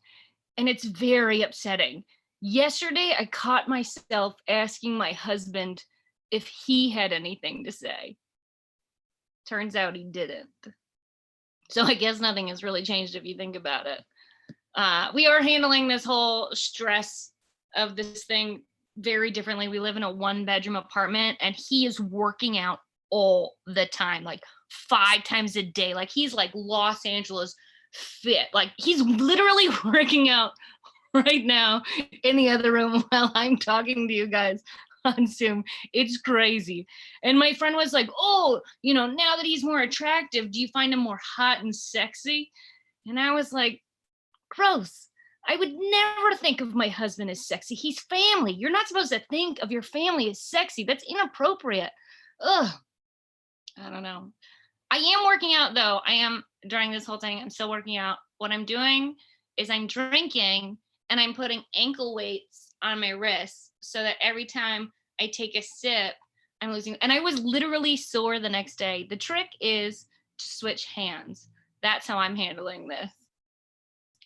and it's very upsetting. Yesterday, I caught myself asking my husband if he had anything to say. Turns out he didn't. So I guess nothing has really changed if you think about it. We are handling this whole stress of this thing very differently. We live in a 1-bedroom apartment and he is working out all the time, like 5 times a day. Like he's like Los Angeles fit. Like he's literally working out right now in the other room while I'm talking to you guys on Zoom. It's crazy. And my friend was like, "Oh, you know, now that he's more attractive, do you find him more hot and sexy?" And I was like, gross. I would never think of my husband as sexy. He's family. You're not supposed to think of your family as sexy. That's inappropriate. Ugh. I don't know. I am working out though. I am, during this whole thing, I'm still working out. What I'm doing is I'm drinking and I'm putting ankle weights on my wrists so that every time I take a sip, I'm losing. And I was literally sore the next day. The trick is to switch hands. That's how I'm handling this.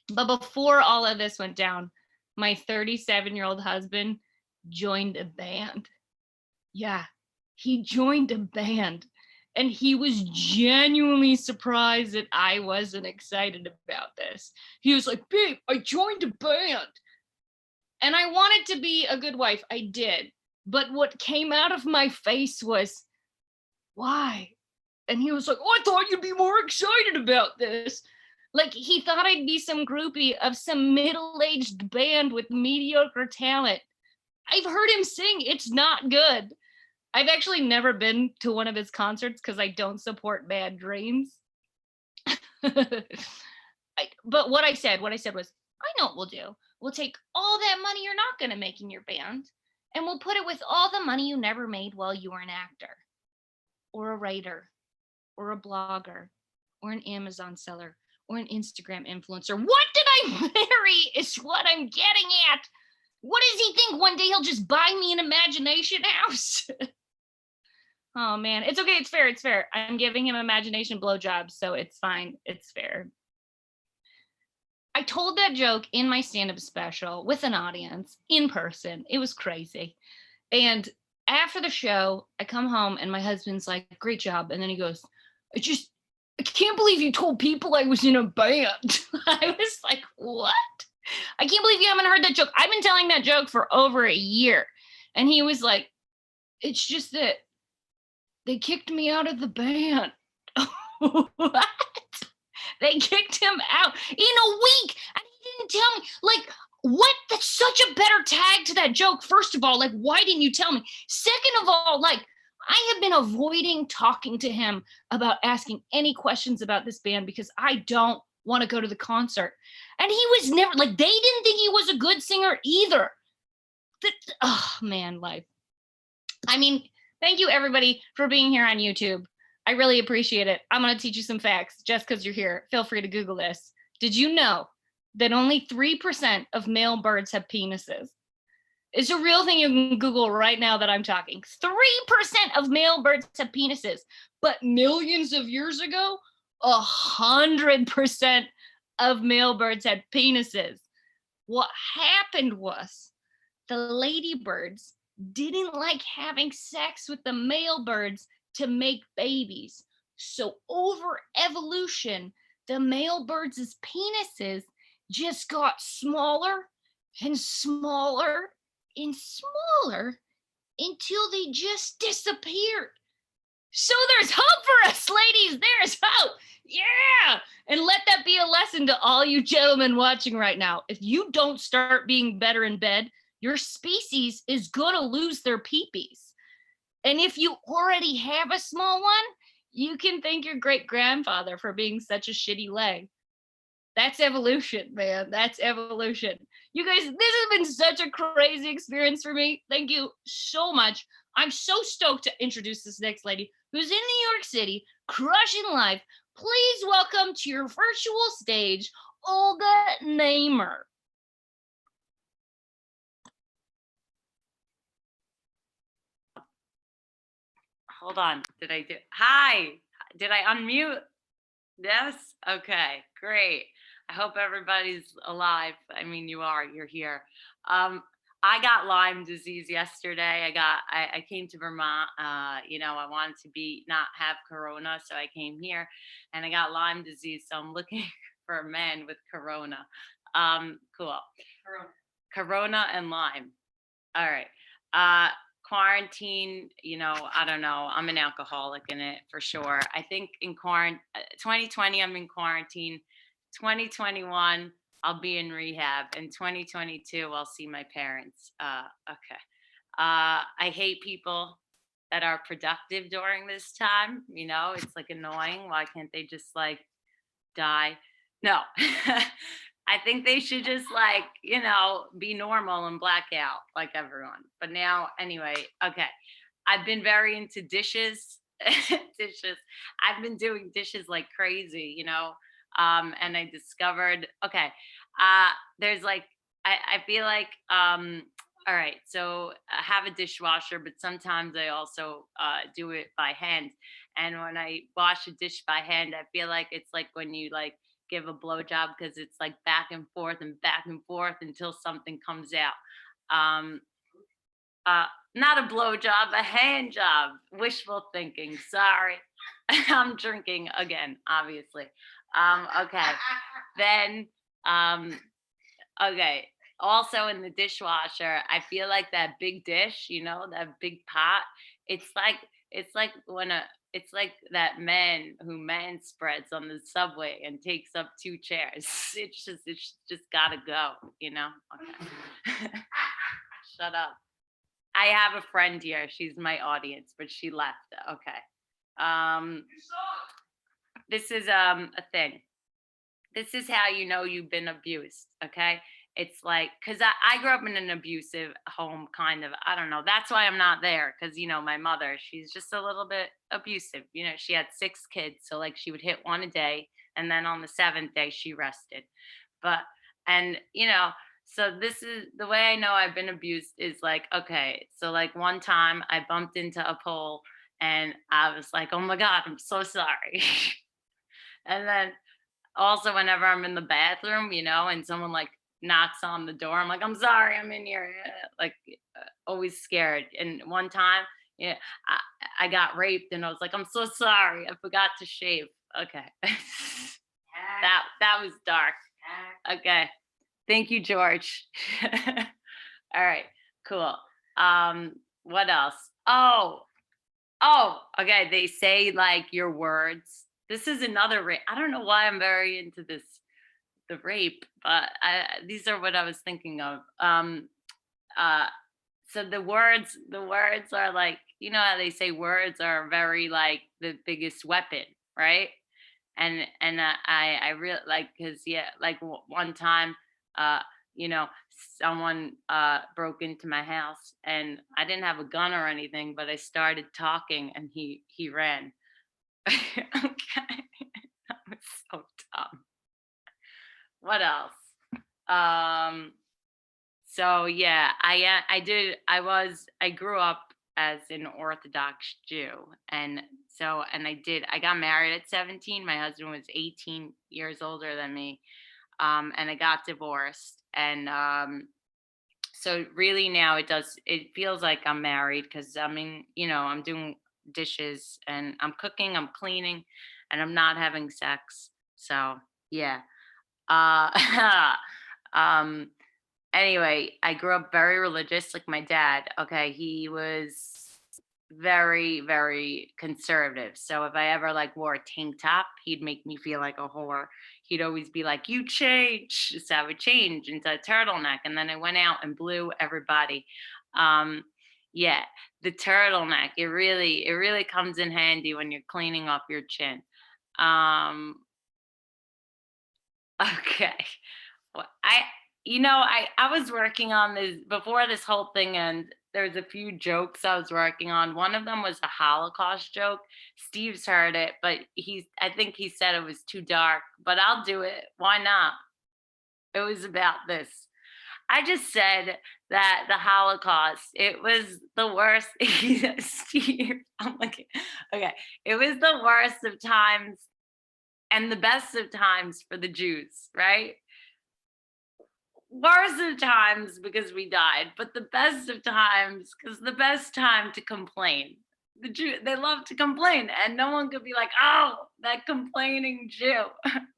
But before all of this went down, my 37-year-old husband joined a band. Yeah, he joined a band. And he was genuinely surprised that I wasn't excited about this. He was like, "Babe, I joined a band." And I wanted to be a good wife. I did. But what came out of my face was, "Why?" And he was like, "Oh, I thought you'd be more excited about this." Like he thought I'd be some groupie of some middle-aged band with mediocre talent. I've heard him sing. It's not good. I've actually never been to one of his concerts because I don't support bad dreams. But what I said was, "I know what we'll do. We'll take all that money you're not going to make in your band, and we'll put it with all the money you never made while you were an actor, or a writer, or a blogger, or an Amazon seller, or an Instagram influencer." What did I marry is what I'm getting at. What does he think? One day he'll just buy me an imagination house? Oh man, it's okay. It's fair. It's fair. I'm giving him imagination blowjobs, so it's fine. It's fair. I told that joke in my stand-up special with an audience in person. It was crazy. And after the show, I come home and my husband's like, "Great job." And then he goes, I can't believe you told people I was in a band. I was like, what? I can't believe you haven't heard that joke. I've been telling that joke for over a year. And he was like, it's just that they kicked me out of the band. What? They kicked him out in a week. And he didn't tell me. Like, what? That's such a better tag to that joke. First of all, like, why didn't you tell me? Second of all, like, I have been avoiding talking to him about asking any questions about this band because I don't want to go to the concert. And he was never, like, they didn't think he was a good singer either. Oh, man, life. I mean, thank you, everybody, for being here on YouTube. I really appreciate it. I'm going to teach you some facts just because you're here. Feel free to Google this. Did you know that only 3% of male birds have penises? It's a real thing you can Google right now that I'm talking. 3% of male birds have penises, but millions of years ago, 100% of male birds had penises. What happened was the ladybirds didn't like having sex with the male birds to make babies. So over evolution, the male birds' penises just got smaller and smaller and smaller until they just disappeared. So there's hope for us, ladies. There's hope. Yeah. And let that be a lesson to all you gentlemen watching right now. If you don't start being better in bed, your species is going to lose their peepees. And if you already have a small one, you can thank your great grandfather for being such a shitty leg. That's evolution, man. That's evolution. You guys, this has been such a crazy experience for me. Thank you so much. I'm so stoked to introduce this next lady who's in New York City, crushing life. Please welcome to your virtual stage, Olga Namor. Hold on. Hi. Did I unmute? Yes? Okay, great. I hope everybody's alive. I mean, you're here. I got Lyme disease yesterday. I came to Vermont. I wanted to not have Corona, so I came here and I got Lyme disease. So I'm looking for a man with Corona. Cool. Corona and Lyme. All right. Quarantine, I don't know. I'm an alcoholic in it for sure. I think in 2020, I'm in quarantine. 2021, I'll be in rehab. In 2022, I'll see my parents. Okay. I hate people that are productive during this time. It's like annoying. Why can't they just like die? No. I think they should just be normal and black out like everyone. But now, anyway, okay. I've been very into dishes. I've been doing dishes like crazy, and I discovered, okay, there's I feel like, all right, so I have a dishwasher, but sometimes I also do it by hand. And when I wash a dish by hand, I feel like it's like when you give a blowjob, because it's back and forth until something comes out. Not a blowjob, a hand job. Wishful thinking. Sorry, I'm drinking again, obviously. Okay. Then, okay. Also in the dishwasher, I feel like that big dish, that big pot. It's like that man who man spreads on the subway and takes up 2 chairs. It's just gotta go, Okay. Shut up. I have a friend here. She's my audience, but she left. Okay. This is a thing. This is how you know you've been abused. Okay. It's because I grew up in an abusive home, kind of. I don't know. That's why I'm not there. Because, my mother, she's just a little bit abusive. She had 6 kids. So she would hit 1 a day. And then on the 7th day, she rested. So this is the way I know I've been abused is okay. So one time I bumped into a pole and I was like, oh my God, I'm so sorry. And then also whenever I'm in the bathroom, and someone knocks on the door, I'm like, I'm sorry, I'm in here. Always scared. And one time Yeah, I got raped and I was like, I'm so sorry. I forgot to shave. Okay. That was dark. Okay. Thank you, George. All right, cool. What else? Oh, okay. They say like your words. This is another rape. I don't know why I'm very into this, the rape, but these are what I was thinking of. So the words are like, you know how they say words are very like the biggest weapon, right? And I really like, because yeah, like one time you know, someone broke into my house and I didn't have a gun or anything, but I started talking and he ran. Okay. That was so dumb. What else? So yeah, I grew up as an Orthodox Jew. And I got married at 17. My husband was 18 years older than me. And I got divorced. And so really now it feels like I'm married, because I mean, you know, I'm doing dishes and I'm cooking, I'm cleaning, and I'm not having sex. So yeah. um Anyway, I grew up very religious, like my dad. Okay, he was very, very conservative. So if I ever like wore a tank top, he'd make me feel like a whore. He'd always be like, "You change." So I would change into a turtleneck, and then I went out and blew everybody. Um, yeah, the turtleneck. It really comes in handy when you're cleaning up your chin. Um, okay. Well, I was working on this before this whole thing, and there's a few jokes I was working on. One of them was a Holocaust joke. Steve's heard it, but I think he said it was too dark, but I'll do it. Why not? It was about this. I just said that the Holocaust, it was the worst. Steve, I'm like, okay. It was the worst of times and the best of times for the Jews, right? Worst of times because we died, but the best of times because the best time to complain. The Jew, they love to complain, and no one could be like, "Oh, that complaining Jew,"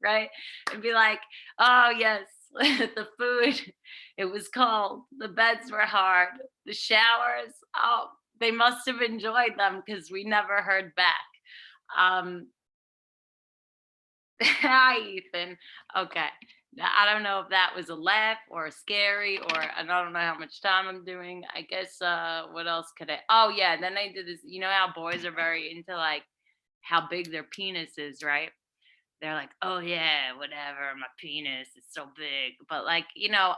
right? And be like, "Oh yes, the food, it was cold, the beds were hard, the showers, oh, they must have enjoyed them because we never heard back." Um, Hi, Ethan. Okay. Now, I don't know if that was a laugh or a scary, or I don't know how much time I'm doing. I guess what else could I? Oh yeah, then I did this. You know how boys are very into like how big their penis is, right? They're like, "Oh yeah, whatever, my penis is so big." But like, you know,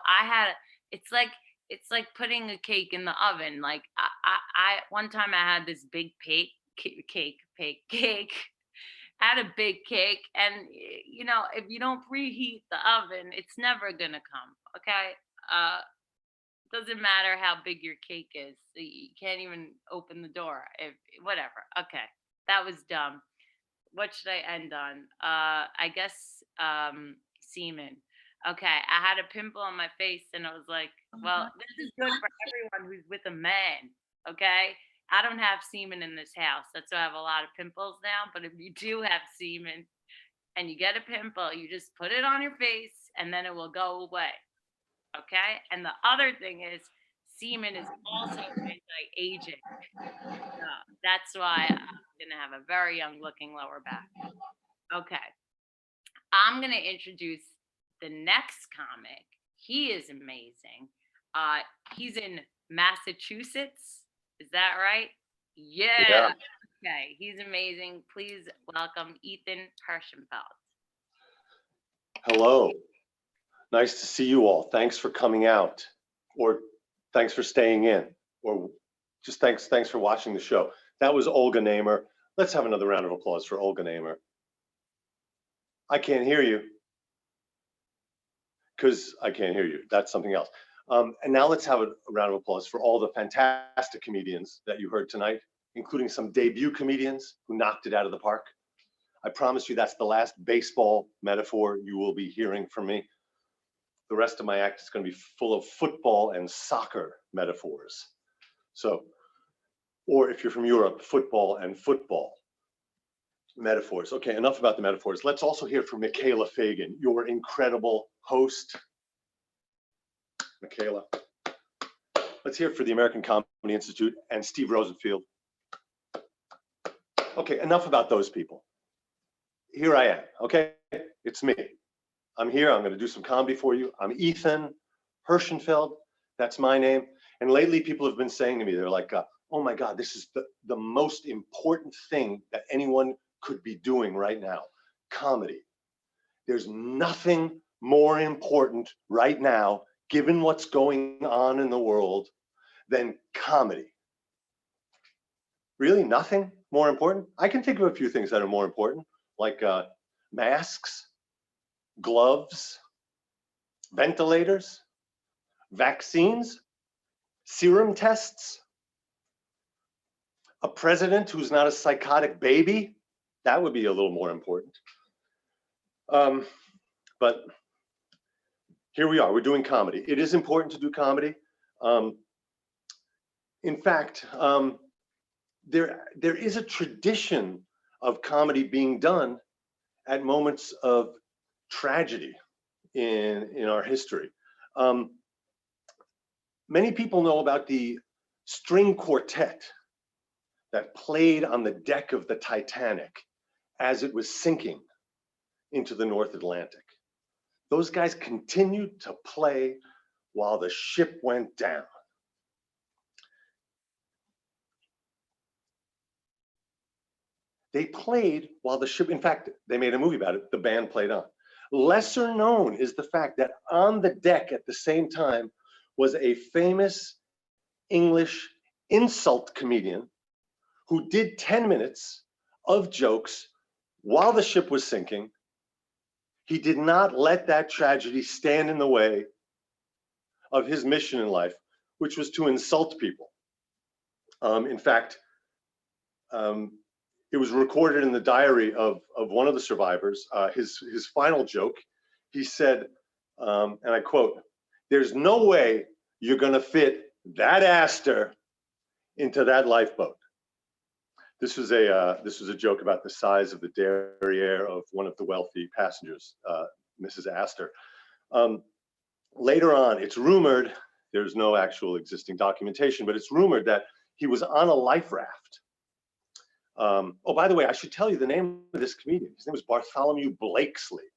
it's like putting a cake in the oven. Like I one time I had this big cake. Had a big cake, and you know, if you don't preheat the oven, it's never gonna come. Okay. Doesn't matter how big your cake is, you can't even open the door. If whatever. Okay, that was dumb. What should I end on? I guess semen. Okay, I had a pimple on my face, and I was like, well, this is good for everyone who's with a man. Okay, I don't have semen in this house. That's why I have a lot of pimples now. But if you do have semen and you get a pimple, you just put it on your face and then it will go away. Okay. And the other thing is, semen is also anti-aging. So that's why I'm going to have a very young looking lower back. Okay. I'm going to introduce the next comic. He is amazing. He's in Massachusetts. Is that right? Yeah. Okay. He's amazing. Please welcome Ethan Hirschenfeld. Hello. Nice to see you all. Thanks for coming out, or thanks for staying in, or just thanks for watching the show. That was Olga Namor. Let's have another round of applause for Olga Namor. I can't hear you because I can't hear you. That's something else. And now let's have a round of applause for all the fantastic comedians that you heard tonight, including some debut comedians who knocked it out of the park. I promise you that's the last baseball metaphor you will be hearing from me. The rest of my act is going to be full of football and soccer metaphors. So or if you're from Europe, football and football. Metaphors. Okay, enough about the metaphors. Let's also hear from Michaela Fagan, your incredible host. Michaela. Let's hear it for the American Comedy Institute and Steve Rosenfield. Okay, enough about those people. Here I am, okay? It's me. I'm here, I'm gonna do some comedy for you. I'm Ethan Hirschenfeld, that's my name. And lately people have been saying to me, they're like, oh my God, this is the most important thing that anyone could be doing right now, comedy. There's nothing more important right now, given what's going on in the world, than comedy. Really, nothing more important? I can think of a few things that are more important, like masks, gloves, ventilators, vaccines, serum tests, a president who's not a psychotic baby. That would be a little more important. But here we are, we're doing comedy. It is important to do comedy. In fact, there is a tradition of comedy being done at moments of tragedy in our history. Many people know about the string quartet that played on the deck of the Titanic as it was sinking into the North Atlantic. Those guys continued to play while the ship went down. They played while the ship, in fact, they made a movie about it, the band played on. Lesser known is the fact that on the deck at the same time was a famous English insult comedian who did 10 minutes of jokes while the ship was sinking. He did not let that tragedy stand in the way of his mission in life, which was to insult people. In fact, it was recorded in the diary of one of the survivors. His final joke, he said, and I quote, "There's no way you're gonna fit that Astor into that lifeboat." This was a joke about the size of the derriere of one of the wealthy passengers, Mrs. Astor. Later on, it's rumored, there's no actual existing documentation, but it's rumored that he was on a life raft. Oh, by the way, I should tell you the name of this comedian. His name was Bartholomew Blakesley.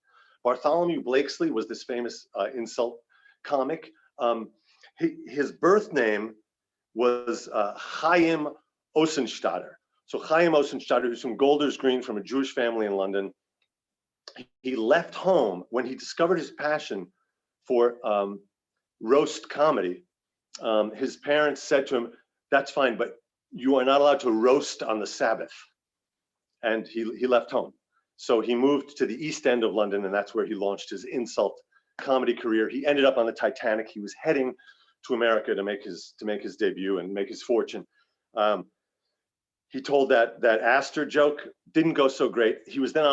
Bartholomew Blakesley was this famous insult comic. His birth name was Chaim Osenstadter. So Chaim Osenstadter, who's from Golders Green, from a Jewish family in London. He left home when he discovered his passion for roast comedy. His parents said to him, "That's fine, but you are not allowed to roast on the Sabbath." And he left home. So he moved to the East End of London, and that's where he launched his insult comedy career. He ended up on the Titanic. He was heading to America to make his debut and make his fortune. He told that Astor joke, didn't go so great. He was then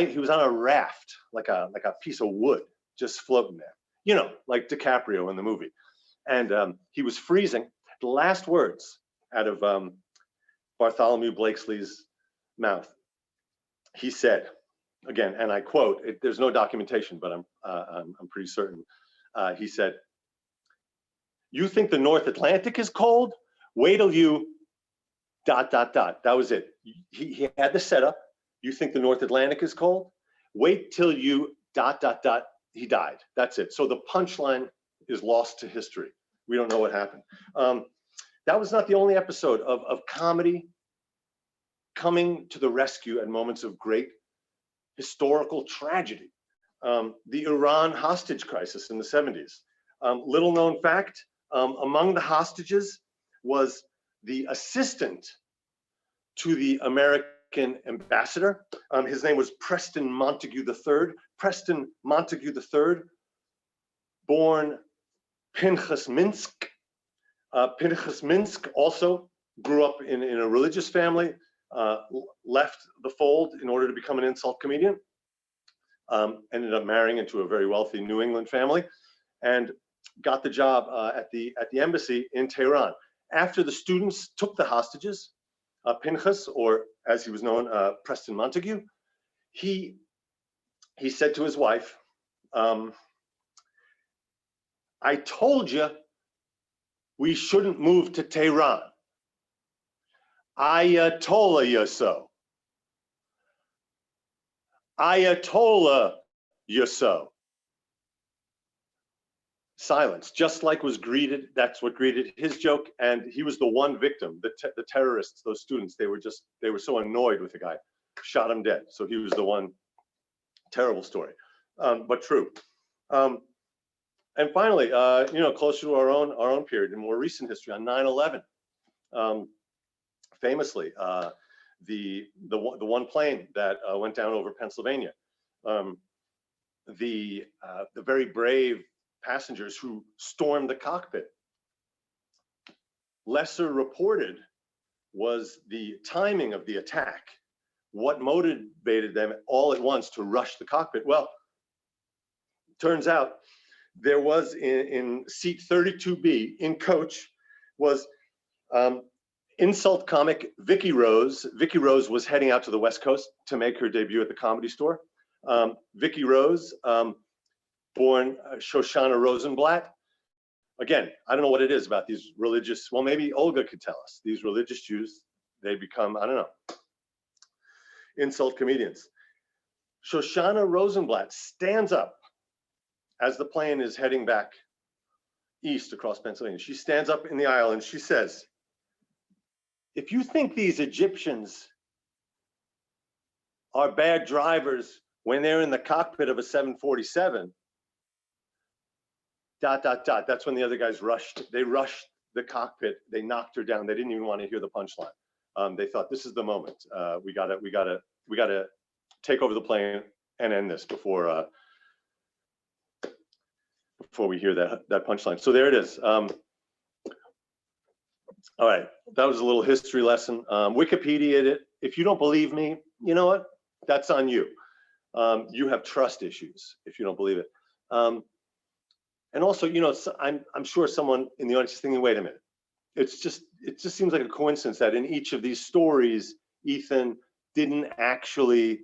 he was on a raft, like a piece of wood, just floating there. You know, like DiCaprio in the movie. And he was freezing. The last words out of Bartholomew Blakesley's mouth, he said, again, and I quote, there's no documentation, but I'm pretty certain. He said, "You think the North Atlantic is cold? Wait till you ... That was it. He had the setup. You think the North Atlantic is cold? Wait till you ... He died. That's it. So the punchline is lost to history. We don't know what happened. That was not the only episode of comedy coming to the rescue at moments of great historical tragedy. The Iran hostage crisis in the 70s. Little known fact, among the hostages was the assistant to the American ambassador. His name was Preston Montague III. Preston Montague III, born Pinchas Minsk. Pinchas Minsk also grew up in a religious family, left the fold in order to become an insult comedian, ended up marrying into a very wealthy New England family, and got the job at the embassy in Tehran. After the students took the hostages, Pinchas, or as he was known, Preston Montague, he said to his wife, I told you we shouldn't move to Tehran. Ayatollah you so. Ayatollah you so. Silence, just like was greeted, that's what greeted his joke, and he was the one victim, the terrorists, those students, they were so annoyed with the guy, shot him dead. So he was the one, terrible story, but true. And finally, closer to our own period, in more recent history, on 9/11, famously, the one plane that went down over Pennsylvania, the very brave passengers who stormed the cockpit. Lesser reported was the timing of the attack. What motivated them all at once to rush the cockpit? Well, turns out there was in seat 32B in coach was insult comic Vicky Rose. Vicky Rose was heading out to the West Coast to make her debut at the Comedy Store. Vicky Rose, born Shoshana Rosenblatt. Again, I don't know what it is about these religious, well, maybe Olga could tell us. These religious Jews, they become, I don't know, insult comedians. Shoshana Rosenblatt stands up as the plane is heading back east across Pennsylvania. She stands up in the aisle and she says, if you think these Egyptians are bad drivers when they're in the cockpit of a 747, ... That's when the other guys rushed. They rushed the cockpit. They knocked her down. They didn't even want to hear the punchline. They thought, this is the moment. We gotta take over the plane and end this before we hear that punchline. So there it is. All right, that was a little history lesson. Wikipedia'd it. If you don't believe me, you know what? That's on you. You have trust issues if you don't believe it. And also, I'm sure someone in the audience is thinking, wait a minute. It just seems like a coincidence that in each of these stories, Ethan didn't actually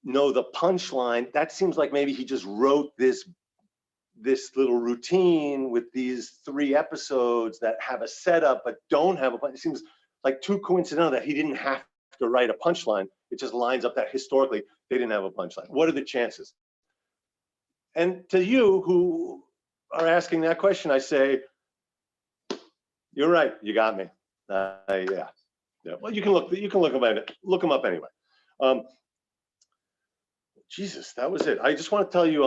know the punchline. That seems like maybe he just wrote this little routine with these 3 episodes that have a setup but don't have a punchline. It seems like too coincidental that he didn't have to write a punchline. It just lines up that historically they didn't have a punchline. What are the chances? And to you who are asking that question, I say, you're right. You got me. Yeah. Well, you can look them up anyway. Jesus, that was it. I just want to tell you,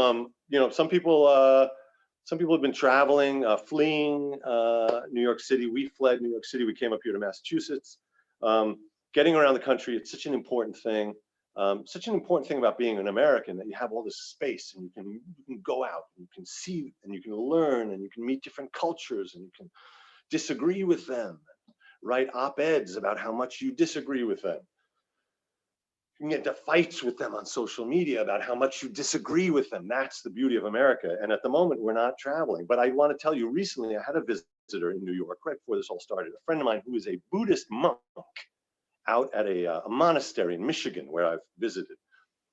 some people have been traveling, fleeing New York City. We fled New York City. We came up here to Massachusetts. Getting around the country, it's such an important thing. Such an important thing about being an American, that you have all this space and you can go out and you can see and you can learn and you can meet different cultures and you can disagree with them, write op-eds about how much you disagree with them. You can get into fights with them on social media about how much you disagree with them. That's the beauty of America. And at the moment, we're not traveling. But I want to tell you, recently I had a visitor in New York right before this all started, a friend of mine who is a Buddhist monk out at a monastery in Michigan where I've visited.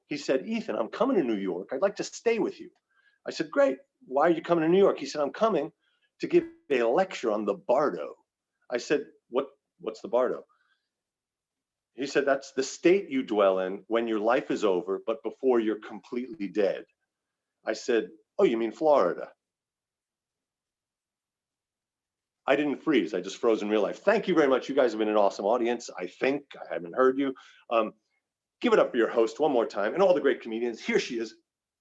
He said, Ethan, I'm coming to New York. I'd like to stay with you. I said, great. Why are you coming to New York? He said, I'm coming to give a lecture on the Bardo. I said, what's the Bardo? He said, that's the state you dwell in when your life is over, but before you're completely dead. I said, oh, you mean Florida? I didn't freeze. I just froze in real life. Thank you very much. You guys have been an awesome audience. I think I haven't heard you. Give it up for your host one more time and all the great comedians. Here she is,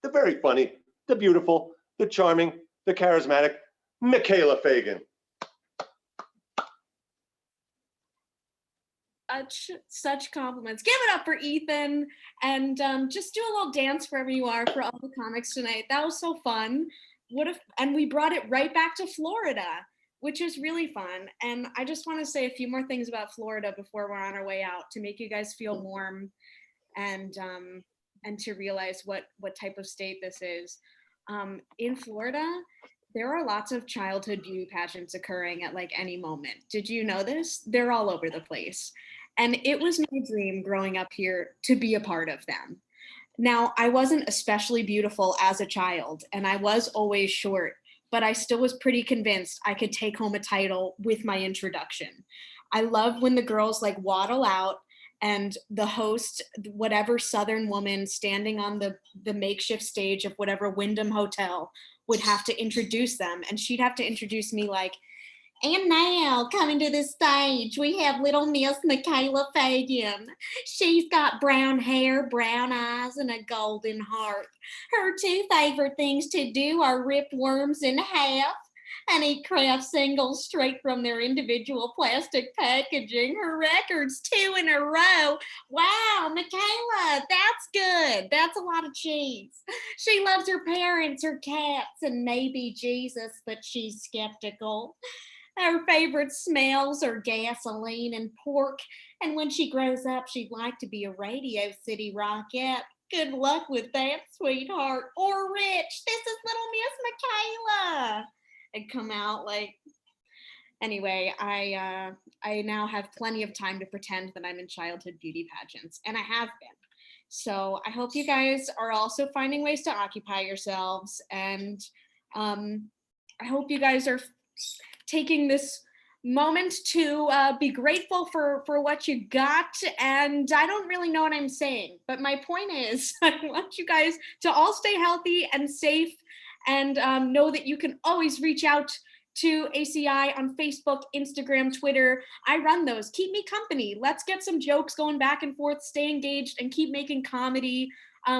the very funny, the beautiful, the charming, the charismatic, Michaela Fagan. Such compliments. Give it up for Ethan, and just do a little dance wherever you are for all the comics tonight. That was so fun. And we brought it right back to Florida, which is really fun. And I just want to say a few more things about Florida before we're on our way out, to make you guys feel warm and to realize what type of state this is. In Florida, There are lots of childhood beauty pageants occurring at like any moment. Did you know this? They're all over the place. And it was my dream growing up here to be a part of them. Now, I wasn't especially beautiful as a child, and I was always short, but I still was pretty convinced I could take home a title with my introduction. I love when the girls like waddle out and the host, whatever Southern woman standing on the makeshift stage of whatever Wyndham Hotel, would have to introduce them. And she'd have to introduce me like, and now coming to the stage, we have little Miss Michaela Fagan. She's got brown hair, brown eyes, and a golden heart. Her two favorite things to do are rip worms in half and eat Kraft singles straight from their individual plastic packaging. Her record's 2 in a row. Wow, Michaela, that's good. That's a lot of cheese. She loves her parents, her cats, and maybe Jesus, but she's skeptical. Her favorite smells are gasoline and pork. And when she grows up, she'd like to be a Radio City Rockette. Good luck with that, sweetheart. Or Rich, this is little Miss Michaela. And come out like, anyway, I now have plenty of time to pretend that I'm in childhood beauty pageants, and I have been. So I hope you guys are also finding ways to occupy yourselves, and I hope you guys are taking this moment to be grateful for what you got. And I don't really know what I'm saying, but my point is I want you guys to all stay healthy and safe, and know that you can always reach out to ACI on Facebook, Instagram, Twitter. I run those. Keep me company. Let's get some jokes going back and forth, stay engaged, and keep making comedy.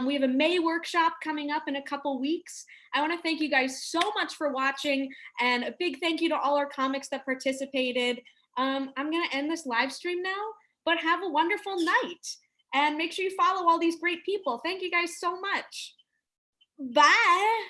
We have a May workshop coming up in a couple weeks. I want to thank you guys so much for watching, and a big thank you to all our comics that participated. I'm going to end this live stream now, but have a wonderful night, and make sure you follow all these great people. Thank you guys so much. Bye.